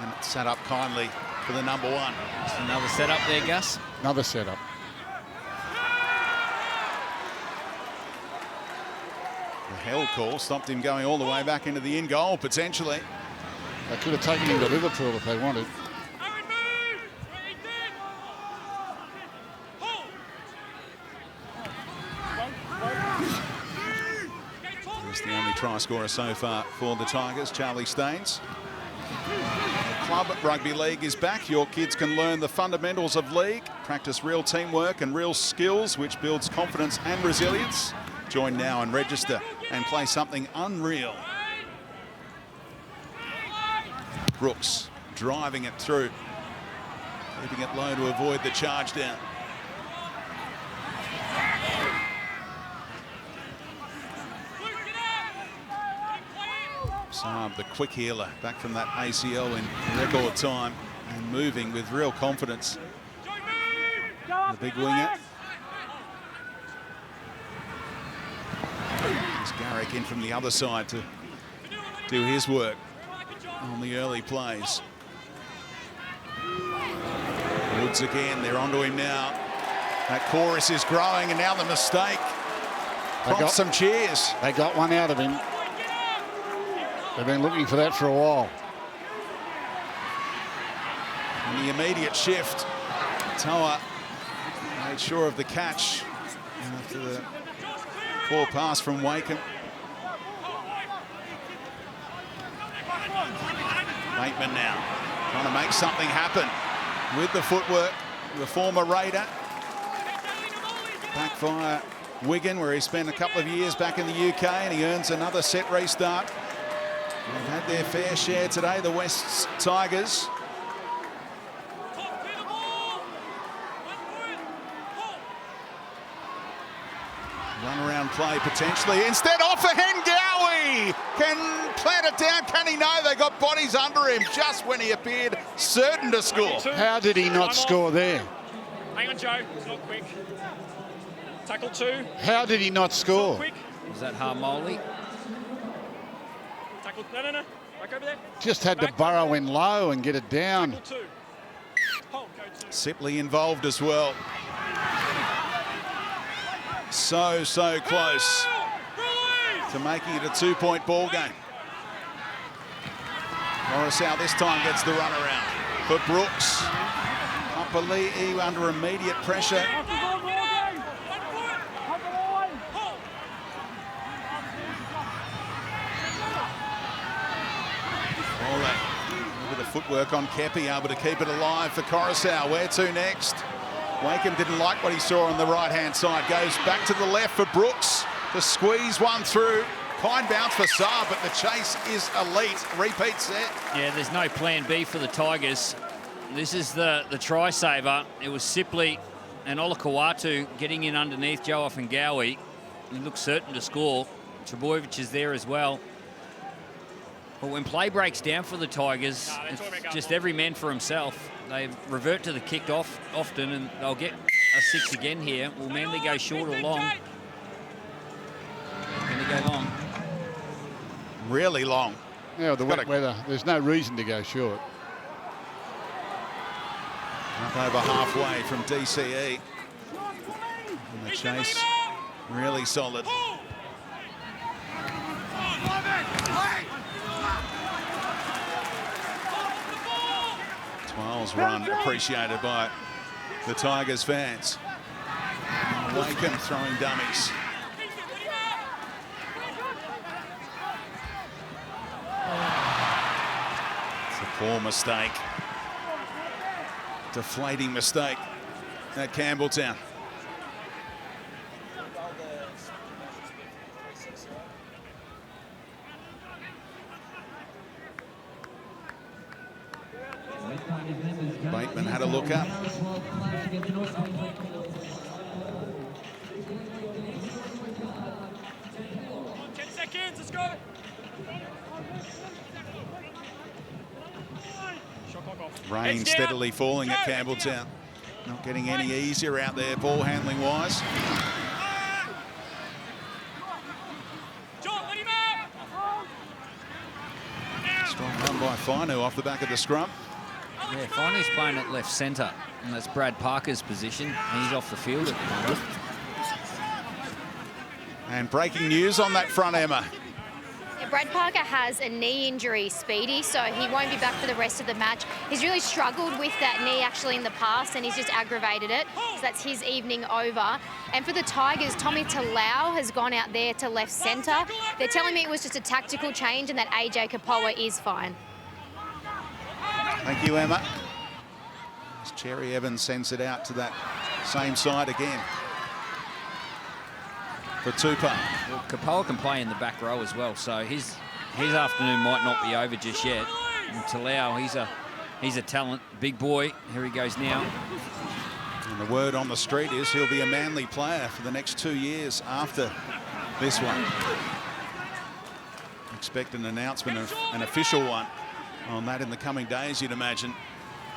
And it's set up kindly for the number one. Just another setup there, Gus. Another setup. The held call stopped him going all the way back into the in goal, potentially. They could have taken him to Liverpool if they wanted. He's the only try scorer so far for the Tigers, Charlie Staines. The club rugby league is back. Your kids can learn the fundamentals of league, practice real teamwork and real skills, which builds confidence and resilience. Join now and register and play something unreal. Brooks driving it through, keeping it low to avoid the charge down. Saab, the quick healer, back from that ACL in record time and moving with real confidence. The big winger. There's Garrick in from the other side to do his work on the early plays. Woods again, they're onto him now. That chorus is growing, and now the mistake prompts some cheers. They got one out of him. They've been looking for that for a while. And the immediate shift. Toa made sure of the catch after the poor pass from Wakeham. Bateman now trying to make something happen with the footwork. The former Raider. Back via Wigan, where he spent a couple of years back in the UK, and he earns another set restart. They've had their fair share today, the West's Tigers. Run around play potentially. Instead, off a Hengawi can plant it down. Can he know they got bodies under him just when he appeared certain to score? How did he not score there? Hang on, Joe. It's not quick. Tackle 2. How did he not score? Quick. Was that Harmoli? Tackle. No. Back over there. Just had to burrow in low and get it down. Tackle 2. Hold, go 2. Sipley involved as well. So close to making it a 2-point ball game. Morrisau this time gets the run around for Brooks. Papali'i under immediate pressure. With the footwork on Kepi, able to keep it alive for Coruscant. Where to next? Wakeham didn't like what he saw on the right-hand side. Goes back to the left for Brooks to squeeze one through. Fine bounce for Saab, but the chase is elite. Repeat set. Yeah, there's no plan B for the Tigers. This is the try saver. It was Sipley and Olakau'atu getting in underneath Joe Offengawi. He looks certain to score. Trebojevic is there as well. But when play breaks down for the Tigers, it's just every man for himself. They revert to the kick off often, and they'll get a 6 again here. Will Manly go short or long? Going to go long. Really long. Yeah, the wet weather. There's no reason to go short. Up over halfway from DCE. And the chase really solid. Twelve's run appreciated by the Tigers fans. Wakeham throwing dummies. It's a poor mistake. Deflating mistake at Campbelltown. Bateman had a look up. 10 seconds, let's go. Rain steadily falling at Campbelltown. Not getting any easier out there ball handling wise. Strong run by Fainu off the back of the scrum. Yeah, Fainu's playing at left centre, and that's Brad Parker's position. He's off the field at the moment. And breaking news on that front, Emma. Yeah, Brad Parker has a knee injury, Speedy, so he won't be back for the rest of the match. He's really struggled with that knee actually in the past, and he's just aggravated it. So that's his evening over. And for the Tigers, Tommy Talau has gone out there to left centre. They're telling me it was just a tactical change and that AJ Kapoa is fine. Thank you, Emma. As Cherry Evans sends it out to that same side again. For Tupou. Well, Kapoa can play in the back row as well, so his afternoon might not be over just yet. And Talau, he's a talent, big boy. Here he goes now. And the word on the street is he'll be a Manly player for the next 2 years after this one. Expect an announcement, an official one on that in the coming days, you'd imagine,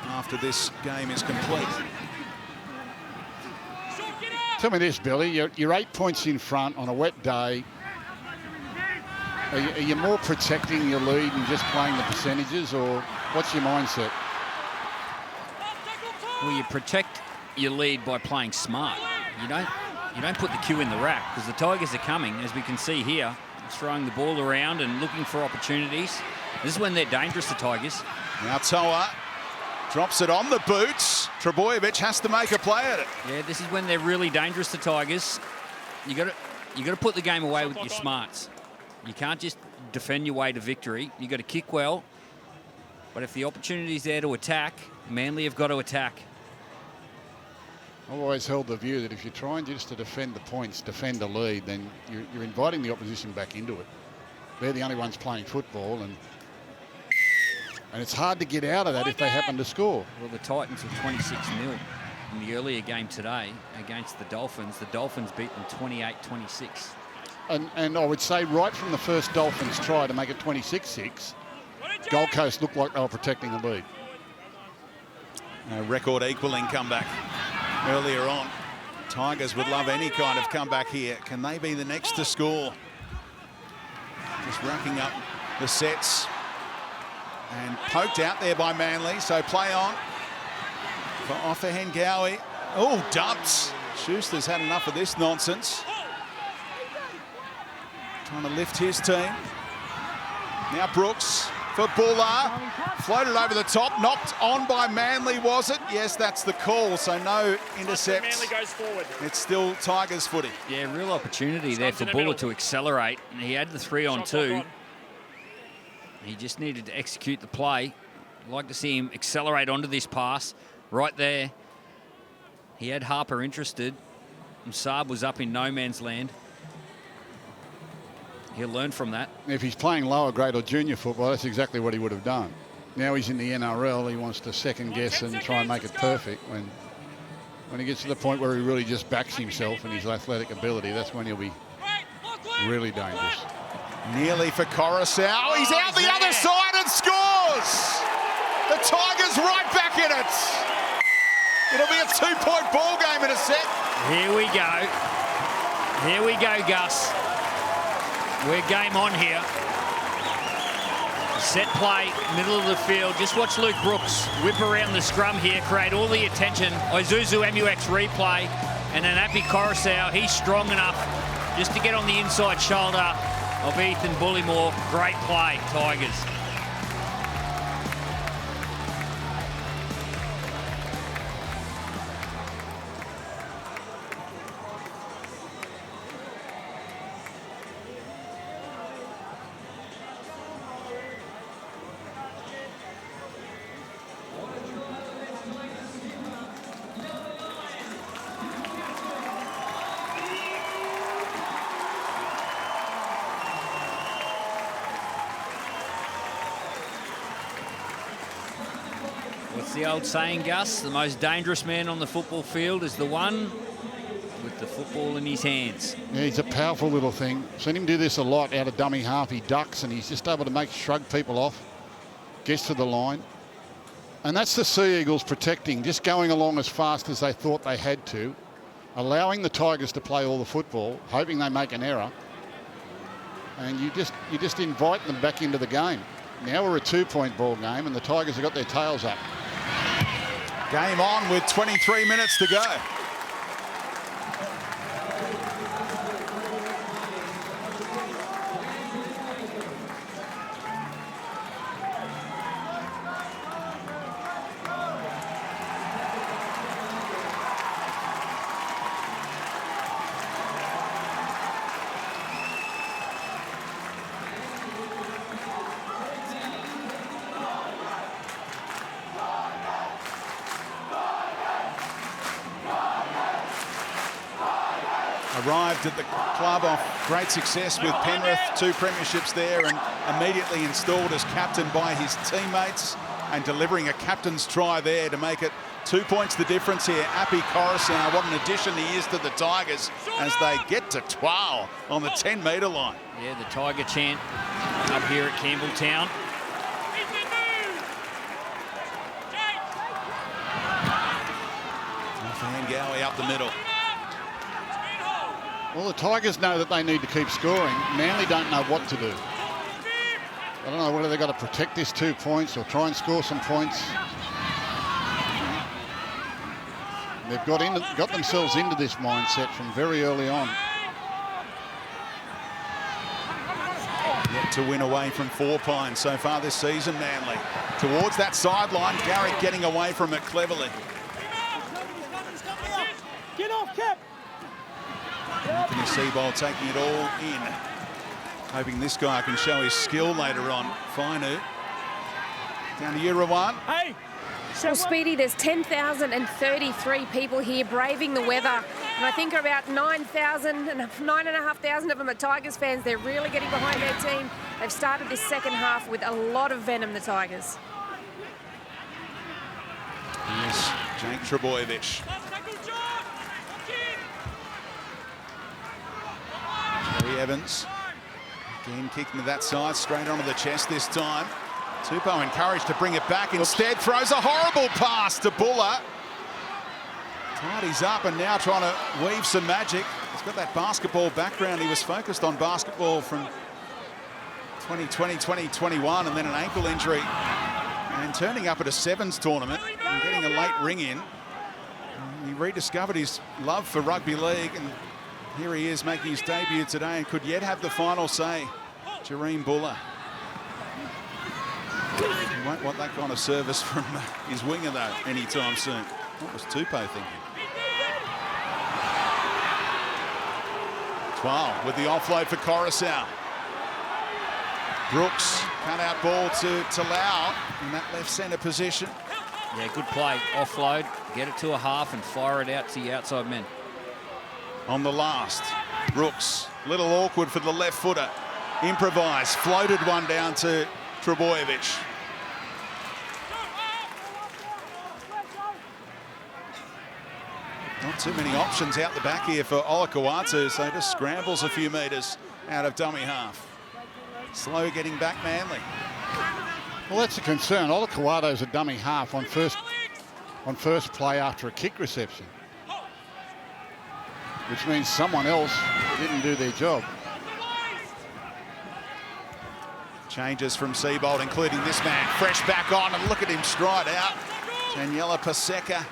after this game is complete. Tell me this, Billy, you're 8 points in front on a wet day. Are you more protecting your lead and just playing the percentages, or what's your mindset? Well, you protect your lead by playing smart. You don't put the cue in the rack, because the Tigers are coming, as we can see here, throwing the ball around and looking for opportunities. This is when they're dangerous, the Tigers. Now Toa drops it on the boots. Trebojevic has to make a play at it. Yeah, this is when they're really dangerous, the Tigers. You got to put the game away with your smarts. You can't just defend your way to victory. You got to kick well. But if the opportunity's there to attack, Manly have got to attack. I've always held the view that if you're trying just to defend the points, defend the lead, then you're inviting the opposition back into it. They're the only ones playing football, and it's hard to get out of that if they happen to score. Well, the Titans were 26-0 in the earlier game today against the Dolphins. The Dolphins beat them 28-26. And I would say right from the first Dolphins try to make it 26-6, Gold Coast looked like they were protecting the lead. A record equaling comeback earlier on. Tigers would love any kind of comeback here. Can they be the next to score? Just racking up the sets. And poked out there by Manly, so play on for Offahengawi. Oh, dumped. Schuster's had enough of this nonsense. Trying to lift his team. Now Brooks for Buller. Floated over the top, knocked on by Manly, was it? Yes, that's the call, so no intercepts. Manly goes forward. It's still Tigers footy. Yeah, real opportunity there for Buller to accelerate. And he had the 3-on-2. He just needed to execute the play. I'd like to see him accelerate onto this pass right there. He had Harper interested, and Saab was up in no man's land. He'll learn from that. If he's playing lower grade or junior football, that's exactly what he would have done. Now he's in the NRL, he wants to second guess and try and make it perfect. When he gets to the point where he really just backs himself and his athletic ability, that's when he'll be really dangerous. Nearly for Coruscant. He's out the other side and scores! The Tigers right back in it. It'll be a 2-point ball game in a set. Here we go. Here we go, Gus. We're game on here. Set play, middle of the field. Just watch Luke Brooks whip around the scrum here, create all the attention. Isuzu MUX replay, and then Api Coruscant, he's strong enough just to get on the inside shoulder of Ethan Bullimore. Great play, Tigers. the old saying, Gus, the most dangerous man on the football field is the one with the football in his hands. Yeah, he's a powerful little thing. Seen him do this a lot out of dummy half. He ducks and he's just able to shrug people off. Gets to the line. And that's the Sea Eagles protecting, just going along as fast as they thought they had to, allowing the Tigers to play all the football, hoping they make an error. And you just invite them back into the game. Now we're a 2-point ball game and the Tigers have got their tails up. Game on with 23 minutes to go. Arrived at the club off great success with Penrith, 2 premierships there, and immediately installed as captain by his teammates and delivering a captain's try there to make it 2 points the difference here. Api Coruscant, what an addition he is to the Tigers as they get to 12 on the 10-metre line. Yeah, the Tiger chant up here at Campbelltown. Van Gowie up the middle. Well, the Tigers know that they need to keep scoring. Manly don't know what to do. I don't know whether they've got to protect this 2 points or try and score some points. They've got themselves into this mindset from very early on. Yet to win away from 4 Pines so far this season, Manly. Towards that sideline, Garrick getting away from it cleverly. Get off, Cap! Anthony Seibold taking it all in. Hoping this guy can show his skill later on. Fainu. Down to Urawan. Hey! Well, Speedy, there's 10,033 people here braving the weather. And I think about 9,500 of them are Tigers fans. They're really getting behind their team. They've started this second half with a lot of venom, the Tigers. Yes, Jake Trebojevic. Terry Evans. Again kicking to that side, straight onto the chest this time. Tupou encouraged to bring it back. Instead, throws a horrible pass to Buller. Tidies up and now trying to weave some magic. He's got that basketball background. He was focused on basketball from 2020, 2021, and then an ankle injury. And turning up at a sevens tournament and getting a late ring in. He rediscovered his love for rugby league, and here he is making his debut today and could yet have the final say. Jareem Buller. He won't want that kind of service from his winger, though, anytime soon. What was Tupou thinking? 12 with the offload for Coruscant. Brooks, cut-out ball to Lau in that left centre position. Yeah, good play. Offload, get it to a half and fire it out to the outside men. On the last, Brooks, little awkward for the left footer. Improvised, floated one down to Trebojevic. Not too many options out the back here for Olakau'atu, so just scrambles a few metres out of dummy half. Slow getting back Manly. Well, that's a concern. Olakau'atu's a dummy half on first play after a kick reception, which means someone else didn't do their job. Changes from Seibold, including this man, fresh back on, and look at him stride out. Daniela Paseka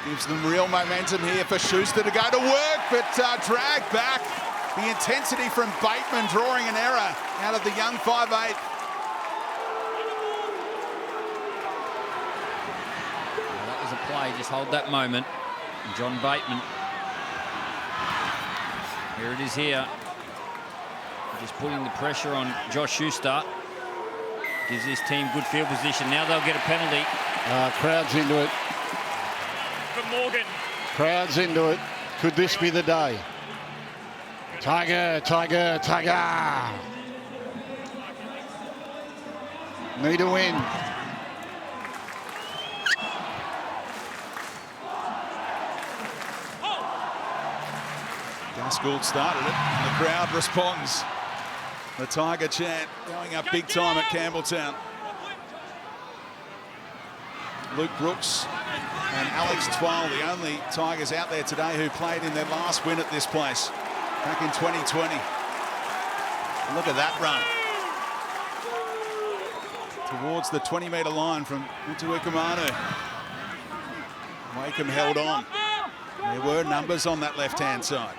gives them real momentum here for Schuster to go to work, but dragged back. The intensity from Bateman drawing an error out of the young 5'8". Well, that was a play, just hold that moment. And John Bateman. Here it is here. Just putting the pressure on Josh Schuster. Gives this team good field position. Now they'll get a penalty. Crowd's into it. For Morgan. Crowd's into it. Could this be the day? Tiger, Tiger, Tiger. Need a win. Gus Gould started it, and the crowd responds. The Tiger chant going up big time at Campbelltown. Luke Brooks and Alex Twal, the only Tigers out there today who played in their last win at this place back in 2020. Look at that run. Towards the 20-metre line from Utuikamanu. Wakeham held on. There were numbers on that left-hand side.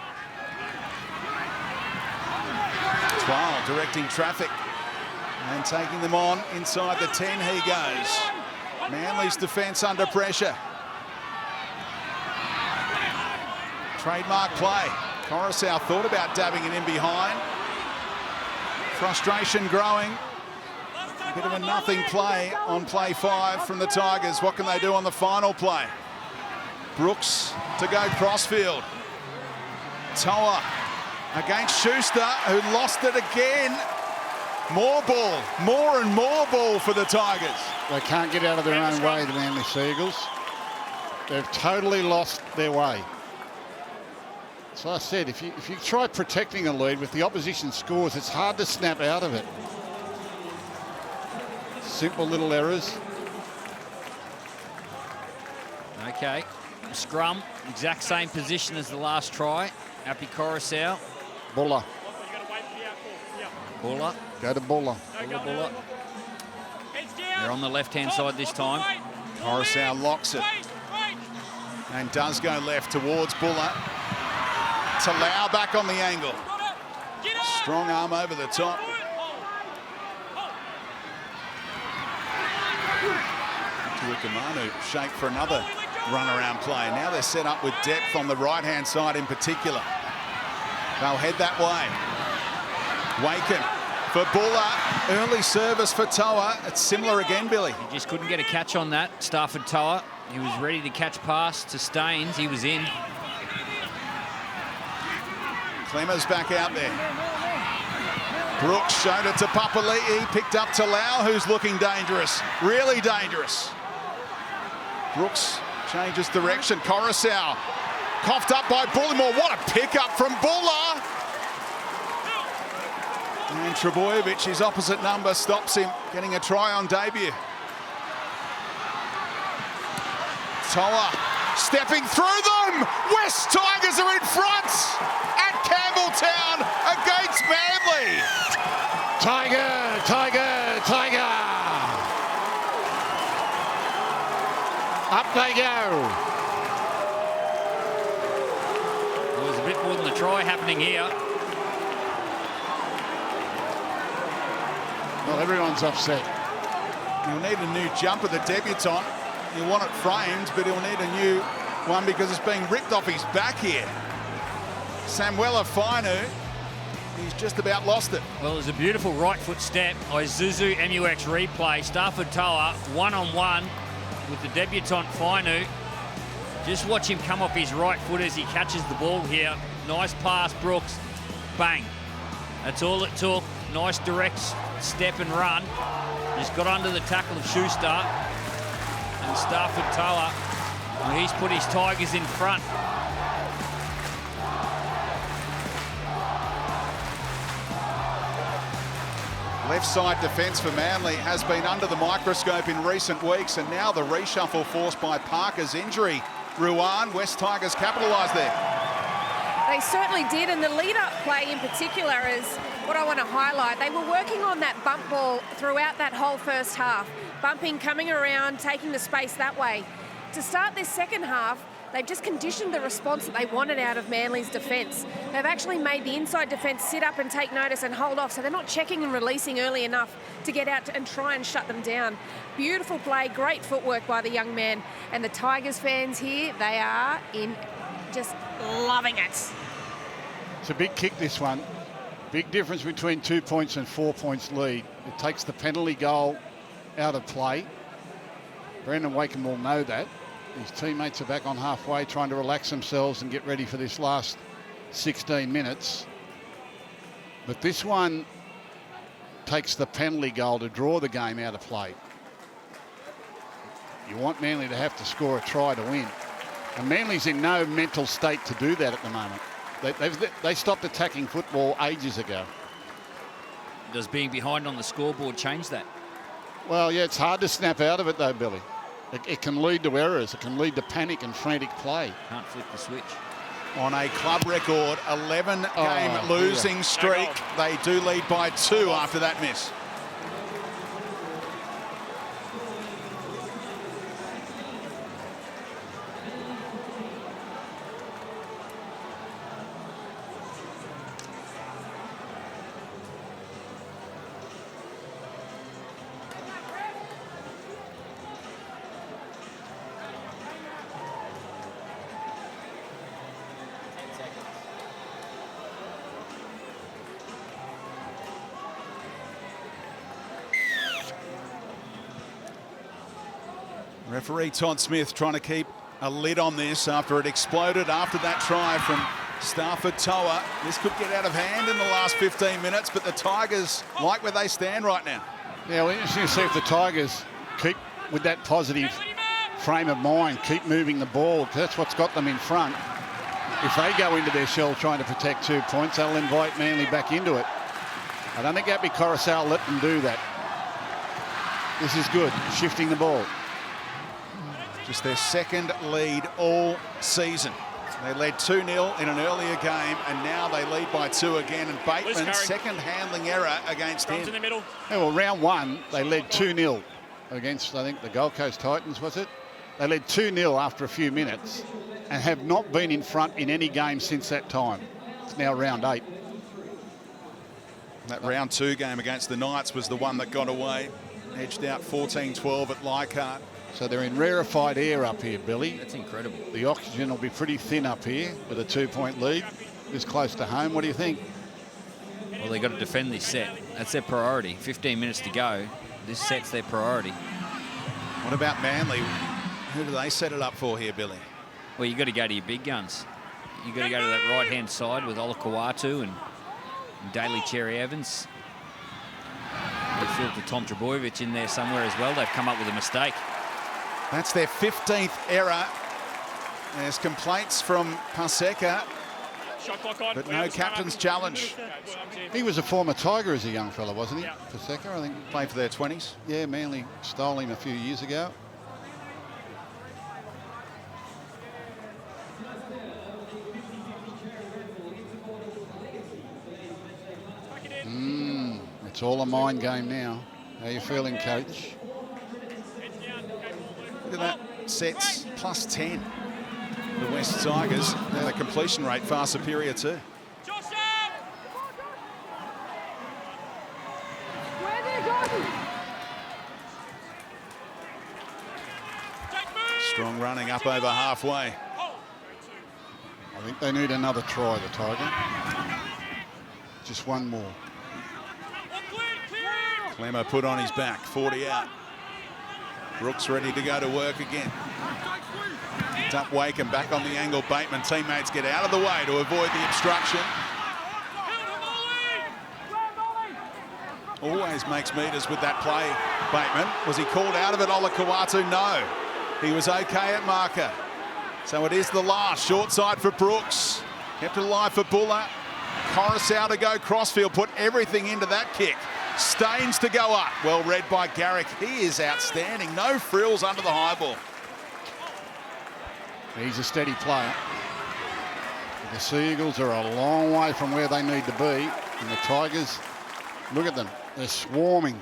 Twal directing traffic and taking them on inside the 10. He goes. Manly's defence under pressure. Trademark play. Coruscant thought about dabbing it in behind. Frustration growing. A bit of a nothing play on play 5 from the Tigers. What can they do on the final play? Brooks to go crossfield. Toa against Schuster, who lost it again. More ball, more and more ball for the Tigers. They can't get out of their own way, the Manly Seagulls. They've totally lost their way. So I said, if you try protecting a lead with the opposition scores, it's hard to snap out of it. Simple little errors. Okay, scrum, exact same position as the last try. Happy Coruscant. Buller. Buller. Go to Buller. Buller. They're on the left-hand side this time. Coruscant locks it and does go left towards Buller. Talau back on the angle. Strong arm over the top. Tuikamanu shaped for another run-around play. Now they're set up with depth on the right-hand side in particular. They'll head that way. Wakeham for Buller. Early service for Toa. It's similar again, Billy. He just couldn't get a catch on that. Stafford Toa. He was ready to catch pass to Staines. He was in. Clemmer's back out there. Brooks showed it to Papali'i. Picked up to Lau, who's looking dangerous. Really dangerous. Brooks changes direction. Coruscant coughed up by Bullimore. What a pickup from Buller. And Trebojevic, his opposite number, stops him getting a try on debut. Toa stepping through them. West Tigers are in front at Campbelltown against Manly. Tiger, Tiger, Tiger. Up they go. Well, there's a bit more than the try happening here. Well, everyone's upset. He'll need a new jumper, the debutant. You want it framed, but he'll need a new one because it's being ripped off his back here. Samuela Fainu, he's just about lost it. Well, there's a beautiful right foot step. Isuzu MUX replay. Stafford Toa one-on-one with the debutant Fainu. Just watch him come off his right foot as he catches the ball here. Nice pass, Brooks. Bang. That's all it took. Nice direct step and run. Just got under the tackle of Schuster. And Stafford Toa, well, he's put his Tigers in front. Left side defence for Manly has been under the microscope in recent weeks, and now the reshuffle forced by Parker's injury. Ruan, West Tigers capitalised there. They certainly did, and the lead-up play in particular is what I want to highlight. They were working on that bump ball throughout that whole first half. Bumping, coming around, taking the space that way. To start this second half, they've just conditioned the response that they wanted out of Manly's defence. They've actually made the inside defence sit up and take notice and hold off, so they're not checking and releasing early enough to get out and try and shut them down. Beautiful play, great footwork by the young man. And the Tigers fans here, they are in just loving it. It's a big kick, this one. Big difference between 2 points and 4 points lead. It takes the penalty goal out of play. Brendan Wakeham will know that. His teammates are back on halfway, trying to relax themselves and get ready for this last 16 minutes. But this one takes the penalty goal to draw the game out of play. You want Manly to have to score a try to win. And Manly's in no mental state to do that at the moment. They stopped attacking football ages ago. Does being behind on the scoreboard change that? Well, yeah, it's hard to snap out of it though, Billy. It can lead to errors. It can lead to panic and frantic play. Can't flip the switch. On a club record 11-game losing streak, they do lead by 2 after that miss. Referee Todd Smith trying to keep a lid on this after it exploded after that try from Stafford Toa. This could get out of hand in the last 15 minutes, but the Tigers like where they stand right now. Yeah, well, interesting to see if the Tigers keep with that positive frame of mind, keep moving the ball, because that's what's got them in front. If they go into their shell trying to protect 2 points, they'll invite Manly back into it. I don't think Abby Coruscant let them do that. This is good, shifting the ball. Just their second lead all season. They led 2-0 in an earlier game, and now they lead by 2 again. And Bateman's second handling error against him. In the middle. Yeah, well, round 1, they led 2-0 against, I think, the Gold Coast Titans, was it? They led 2-0 after a few minutes and have not been in front in any game since that time. It's now round 8. That round 2 game against the Knights was the one that got away. Edged out 14-12 at Leichhardt. So they're in rarefied air up here, Billy. That's incredible. The oxygen will be pretty thin up here with a 2-point lead. This close to home. What do you think? Well, they've got to defend this set. That's their priority. 15 minutes to go. This set's their priority. What about Manly? Who do they set it up for here, Billy? Well, you've got to go to your big guns. You've got to go to that right-hand side with Olakau'atu and Daly Cherry Evans. They feel the Tom Trbojevic in there somewhere as well. They've come up with a mistake. That's their 15th error. There's complaints from Paseka, but no captain's challenge. He was a former Tiger as a young fella, wasn't he? Paseka, I think. Played for their 20s. Yeah, Manly stole him a few years ago. It's all a mind game now. How are you feeling, Coach? Look at that. Sets plus 10. The West Tigers. And the completion rate far superior too. Strong running up over halfway. I think they need another try, the Tiger. Just one more. Clemmer put on his back, 40 out. Brooks ready to go to work again. Up Wakeham back on the angle. Bateman teammates get out of the way to avoid the obstruction. Always makes meters with that play, Bateman. Was he called out of it, Olakau'atu? No. He was okay at marker. So it is the last. Short side for Brooks. Kept it alive for Buller. Coruscant to go crossfield. Put everything into that kick. Staines to go up. Well read by Garrick. He is outstanding. No frills under the high ball. He's a steady player. The Seagulls are a long way from where they need to be. And the Tigers, look at them. They're swarming.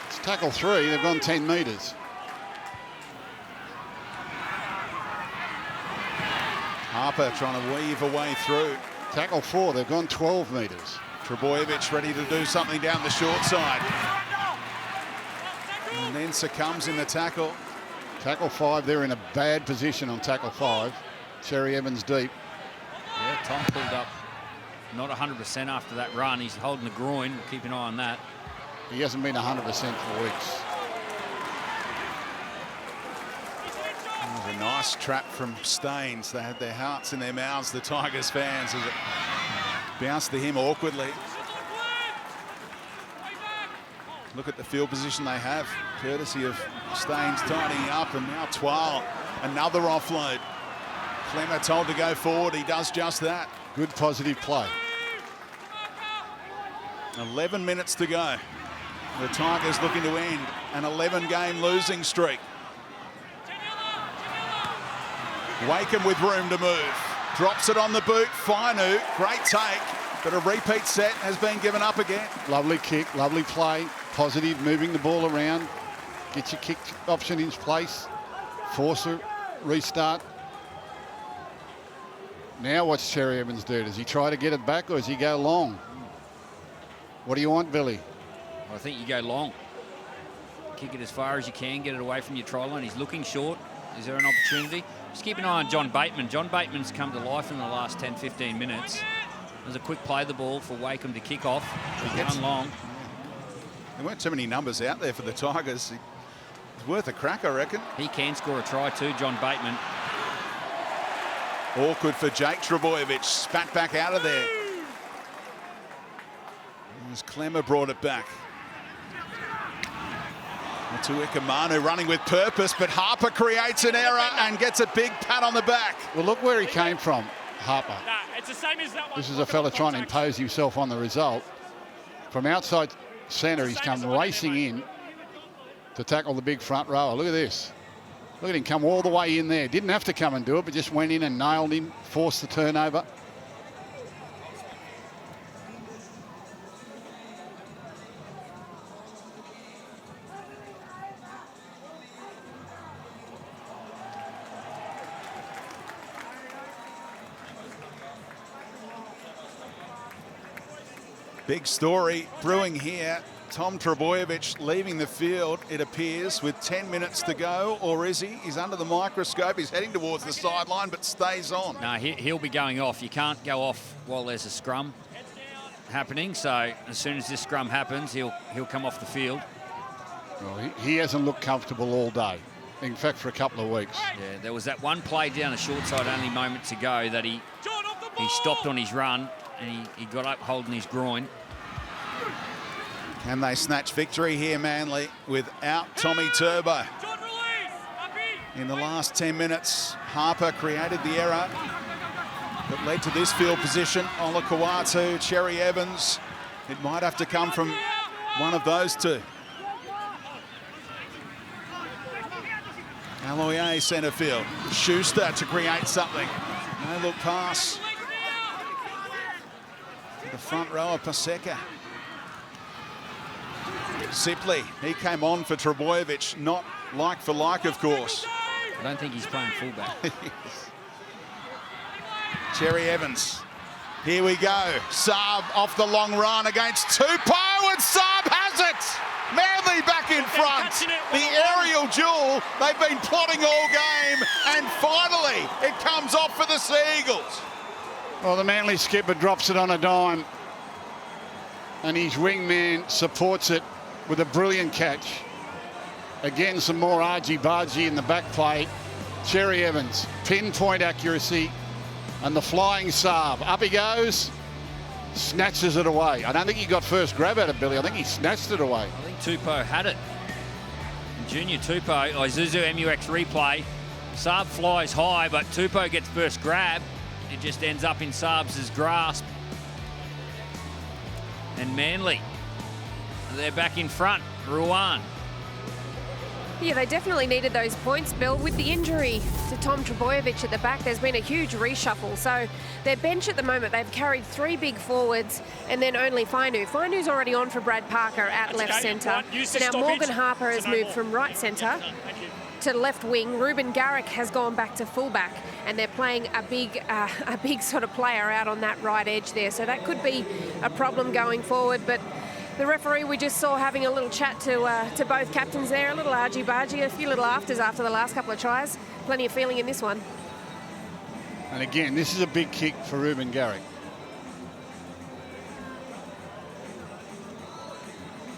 It's tackle 3. They've gone 10 metres. Harper trying to weave a way through. Tackle 4, they've gone 12 metres. Trbojevic ready to do something down the short side. And then succumbs in the tackle. Tackle 5, they're in a bad position on tackle 5. Cherry Evans deep. Yeah, Tom pulled up not 100% after that run. He's holding the groin. We'll keep an eye on that. He hasn't been 100% for weeks. That was a nice trap from Staines. They had their hearts in their mouths, the Tigers fans, as it bounced to him awkwardly. Look at the field position they have, courtesy of Staines tidying up, and now Twal, another offload. Clemmer told to go forward. He does just that. Good positive play. 11 minutes to go. The Tigers looking to end an 11-game losing streak. Wakeham with room to move. Drops it on the boot. Fainu, great take, but a repeat set has been given up again. Lovely kick, lovely play. Positive, moving the ball around. Get your kick option in place. Force a restart. Now what's Cherry Evans do? Does he try to get it back or does he go long? What do you want, Billy? I think you go long. Kick it as far as you can, get it away from your try line. He's looking short. Is there an opportunity? Just keep an eye on John Bateman. John Bateman's come to life in the last 10, 15 minutes. There's a quick play the ball for Wakeham to kick off. Going long. There weren't too many numbers out there for the Tigers. It's worth a crack, I reckon. He can score a try too, John Bateman. Awkward for Jake Trebojevic. Spat back out of there. As Clemmer brought it back. To Ikamanu running with purpose, but Harper creates an error and gets a big pat on the back. Well, look where he came from, Harper. It's the same as that one. This is a fella trying to impose himself on the result. From outside centre, he's come racing in to tackle the big front rower. Look at this. Look at him come all the way in there. Didn't have to come and do it, but just went in and nailed him, forced the turnover. Big story brewing here. Tom Trebojevic leaving the field, it appears, with 10 minutes to go. Or is he? He's under the microscope. He's heading towards the sideline, but stays on. No, he'll be going off. You can't go off while there's a scrum happening. So as soon as this scrum happens, he'll come off the field. Well, he hasn't looked comfortable all day. In fact, for a couple of weeks. Yeah, there was that one play down the short side only moments ago that he stopped on his run and he got up holding his groin. Can they snatch victory here, Manly, without Tommy Turbo? In the last 10 minutes, Harper created the error that led to this field position. Olakau'atu, Cherry Evans. It might have to come from one of those two. Aloiai centre field. Schuster to create something. No look pass. The front rower, Paseka. Sipley, he came on for Trebojevic, not like for like, of course. I don't think he's playing fullback. Cherry Evans. Here we go. Saab off the long run against Tupou, and Saab has it! Manly back in front. The aerial duel they've been plotting all game, and finally it comes off for the Seagulls. Well, the Manly skipper drops it on a dime, and his wingman supports it with a brilliant catch. Again, some more argy-bargy in the back plate. Cherry Evans, pinpoint accuracy, and the flying Saab. Up he goes, snatches it away. I don't think he got first grab at it, Billy. I think he snatched it away. I think Tupou had it. Junior Tupou, Isuzu MUX replay. Saab flies high, but Tupou gets first grab. It just ends up in Saab's grasp. And Manly, they're back in front. Ruan. Yeah, they definitely needed those points, Bill. With the injury to Tom Trebojevic at the back, there's been a huge reshuffle. So their bench at the moment, they've carried 3 big forwards and then only Fainu. Fainu's already on for Brad Parker at left centre. So now Morgan Harper has moved from right centre to left wing. Ruben Garrick has gone back to fullback, and they're playing a big sort of player out on that right edge there. So that could be a problem going forward. But the referee we just saw having a little chat to both captains there, a little argy-bargy, a few little afters after the last couple of tries. Plenty of feeling in this one. And again, this is a big kick for Ruben Garrick.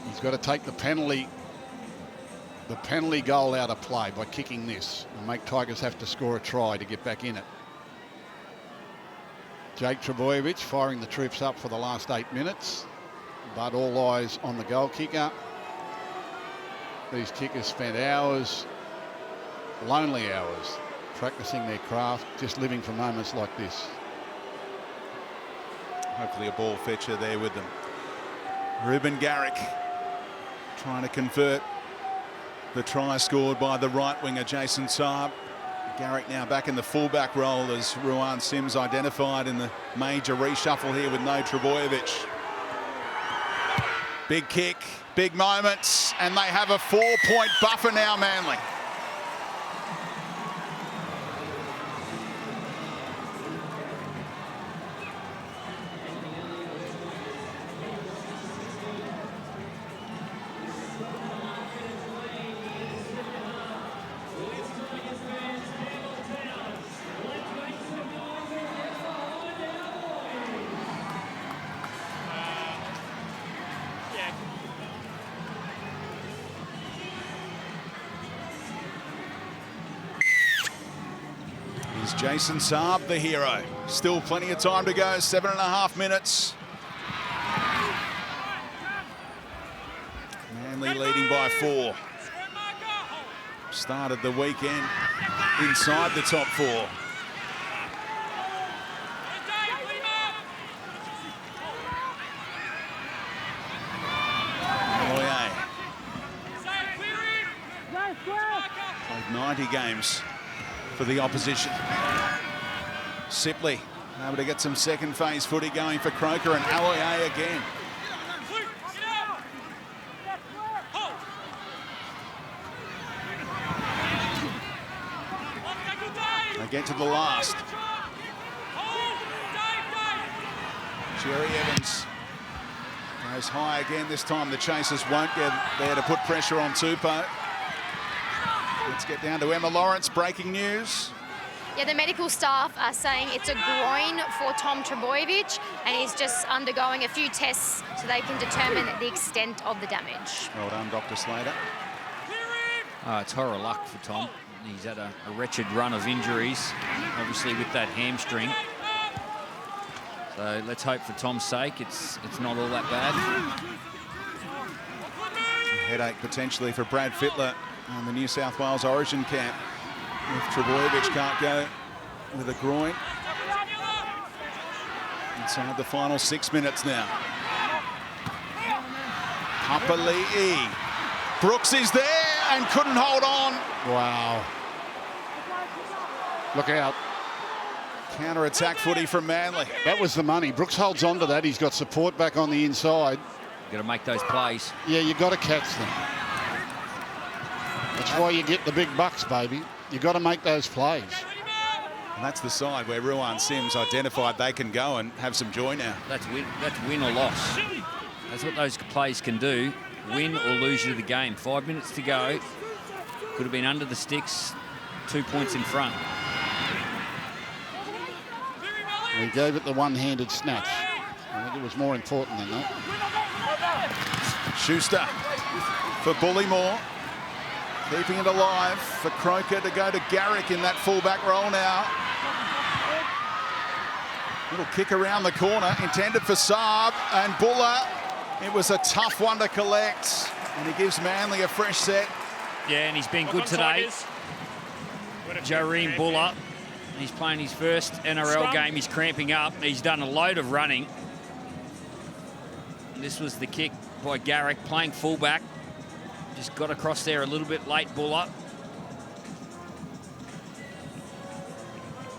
He's got to take the penalty goal out of play by kicking this and make Tigers have to score a try to get back in it. Jake Trebojevic firing the troops up for the last 8 minutes. But all eyes on the goal kicker. These kickers spent hours, lonely hours, practicing their craft, just living for moments like this. Hopefully a ball fetcher there with them. Ruben Garrick trying to convert the try scored by the right winger Jason Saab. Garrick now back in the fullback role as Ruan Sims identified in the major reshuffle here with no Trebojevic. Big kick, big moments, and they have a 4-point buffer now, Manly. Jason Saab, the hero. Still plenty of time to go, 7.5 minutes. Manly leading by 4. Started the weekend inside the top 4. Played 90 games for the opposition. Sipley able to get some second phase footy going for Croker, and Aloiai again. They get to the last. Jerry Evans goes high again. This time the chasers won't get there to put pressure on Tupou. Let's get down to Emma Lawrence. Breaking news. Yeah, the medical staff are saying it's a groin for Tom Trebojevic, and he's just undergoing a few tests so they can determine the extent of the damage. Well done, Dr. Slater. It's horror luck for Tom. He's had a wretched run of injuries, obviously with that hamstring. So let's hope for Tom's sake it's not all that bad. A headache potentially for Brad Fittler and the New South Wales Origin camp. If Trebojevic can't go with a groin. Inside the final 6 minutes now. Papali'i. Brooks is there and couldn't hold on. Wow. Look out. Counter-attack footy from Manly. That was the money. Brooks holds on to that. He's got support back on the inside. Got to make those plays. Yeah, you got to catch them. That's why you get the big bucks, baby. You got to make those plays. And that's the side where Ruan Sims identified they can go and have some joy now. That's win or loss. That's what those plays can do. Win or lose you the game. 5 minutes to go. Could have been under the sticks. 2 points in front. He gave it the one-handed snatch. I think it was more important than that. Schuster for Bullymore. Keeping it alive for Croker to go to Garrick in that fullback role now. Little kick around the corner, intended for Saab and Buller. It was a tough one to collect, and he gives Manly a fresh set. Yeah, and he's been good today. Jareen Buller. He's playing his first NRL game. He's cramping up. He's done a load of running. This was the kick by Garrick, playing fullback. Just got across there a little bit late, Buller.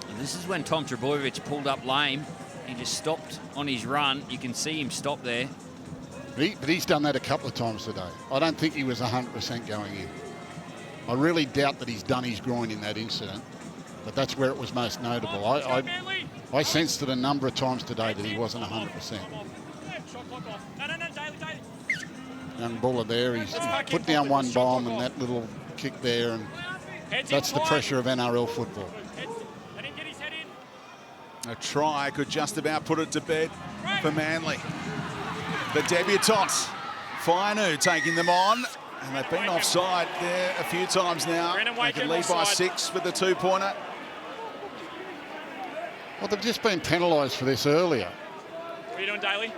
And this is when Tom Trebojevic pulled up lame. He just stopped on his run. You can see him stop there. But he's done that a couple of times today. I don't think he was 100% going in. I really doubt that he's done his groin in that incident, but that's where it was most notable. I sensed it a number of times today that he wasn't 100%. Young Buller there, he's put down one bomb and that little kick there, and that's the pressure of NRL football. A try could just about put it to bed for Manly. The debutante, Fainu, taking them on, and they've been offside there a few times now. They can lead by 6 with the 2-pointer. Well, they've just been penalised for this earlier. What are you doing, Daly?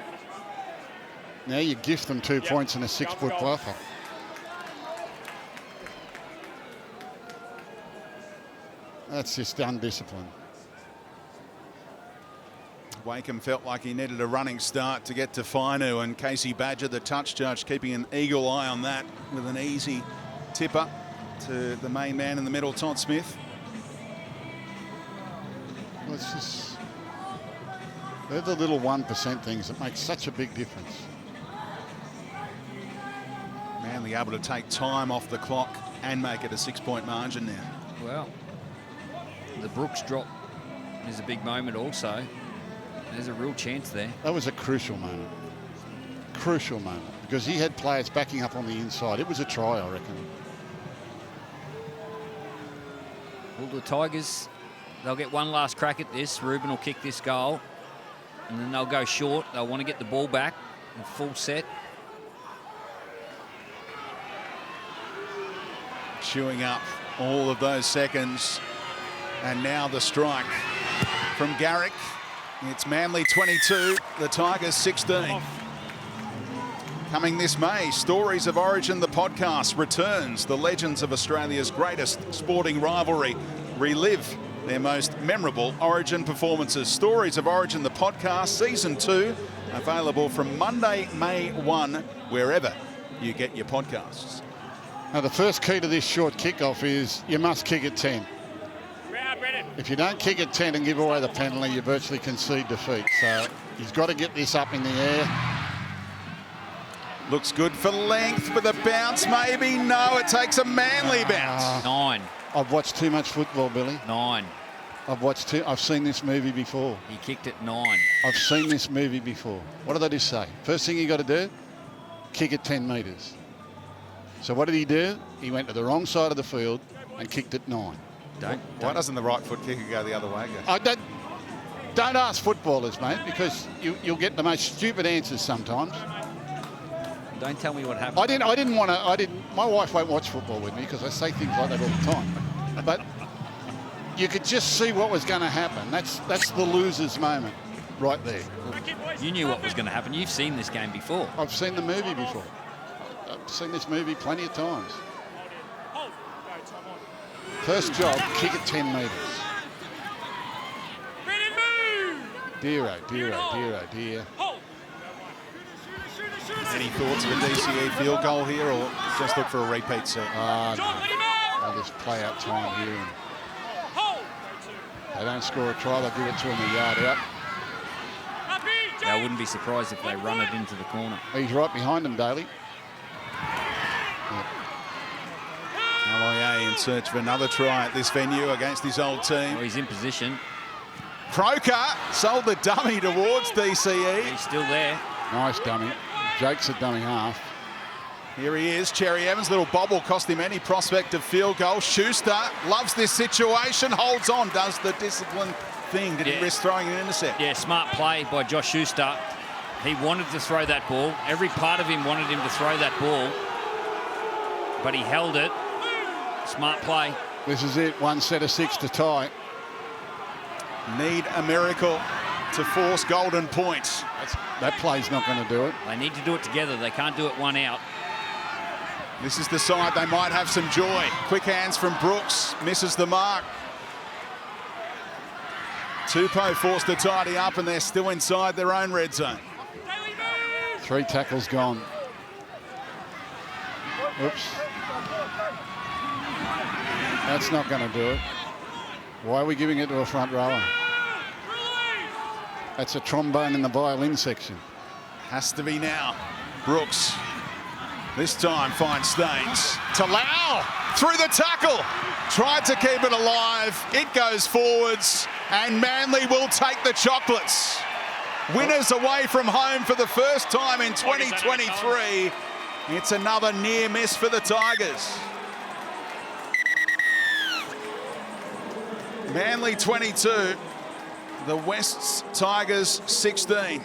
Now you gift them 2 points and a 6-foot buffer. That's just undisciplined. Wakeham felt like he needed a running start to get to Fainu, and Casey Badger, the touch judge, keeping an eagle eye on that with an easy tipper to the main man in the middle, Todd Smith. Well, they're the little 1% things that make such a big difference. Manly able to take time off the clock and make it a 6-point margin now. Well, the Brooks drop is a big moment also. There's a real chance there. That was a crucial moment. Crucial moment. Because he had players backing up on the inside. It was a try, I reckon. Well, the Tigers, they'll get one last crack at this. Ruben will kick this goal. And then they'll go short. They'll want to get the ball back in full set. Chewing up all of those seconds. And now the strike from Garrick. It's Manly 22, the Tigers 16. Coming this May, Stories of Origin, the podcast, returns. The legends of Australia's greatest sporting rivalry relive their most memorable Origin performances. Stories of Origin, the podcast, Season 2, available from Monday, May 1, wherever you get your podcasts. Now, the first key to this short kickoff is you must kick at 10. If you don't kick at 10 and give away the penalty, you virtually concede defeat. So he's got to get this up in the air. Looks good for length, but the bounce maybe. No, it takes a Manly bounce. 9. I've watched too much football, Billy. 9. I've seen this movie before. He kicked it 9. I've seen this movie before. What do they just say? First thing you got to do, kick at 10 metres. So what did he do? He went to the wrong side of the field and kicked at 9. Why doesn't the right foot kicker go the other way, Gus? Don't ask footballers, mate, because you'll get the most stupid answers sometimes. Don't tell me what happened. I didn't want to. My wife won't watch football with me because I say things like that all the time. But you could just see what was going to happen. That's the loser's moment right there. You knew what was going to happen. You've seen this game before. I've seen the movie before. I've seen this movie plenty of times. First job, kick at 10 metres. Dear, oh dear, oh dear, oh dear. Any thoughts of a DCE field goal here, or just look for a repeat set? No. They'll just play out time here. And they don't score a try, they'll give it to him a yard out. I wouldn't be surprised if they run it into the corner. He's right behind him, Daly. Aloiai in search of another try at this venue against his old team. Well, he's in position. Croker sold the dummy towards DCE. He's still there. Nice dummy. Jake's a dummy half. Here he is, Cherry Evans. Little bobble cost him any prospect of field goal. Schuster loves this situation, holds on, does the disciplined thing. Didn't risk throwing an intercept. Yeah, smart play by Josh Schuster. He wanted to throw that ball. Every part of him wanted him to throw that ball. But he held it. Smart play. This is it, 1 set of 6 to tie. Need a miracle to force golden points. That play's not going to do it. They need to do it together. They can't do it one out. This is the side they might have some joy. Quick hands from Brooks, misses the mark. Tupou forced to tidy up, and they're still inside their own red zone. 3 tackles gone. Oops. That's not going to do it. Why are we giving it to a front rower? That's a trombone in the violin section. Has to be now. Brooks, this time finds Staines. Talau through the tackle. Tried to keep it alive. It goes forwards, and Manly will take the chocolates. Winners away from home for the first time in 2023. It's another near miss for the Tigers. Manly 22, the West's Tigers 16.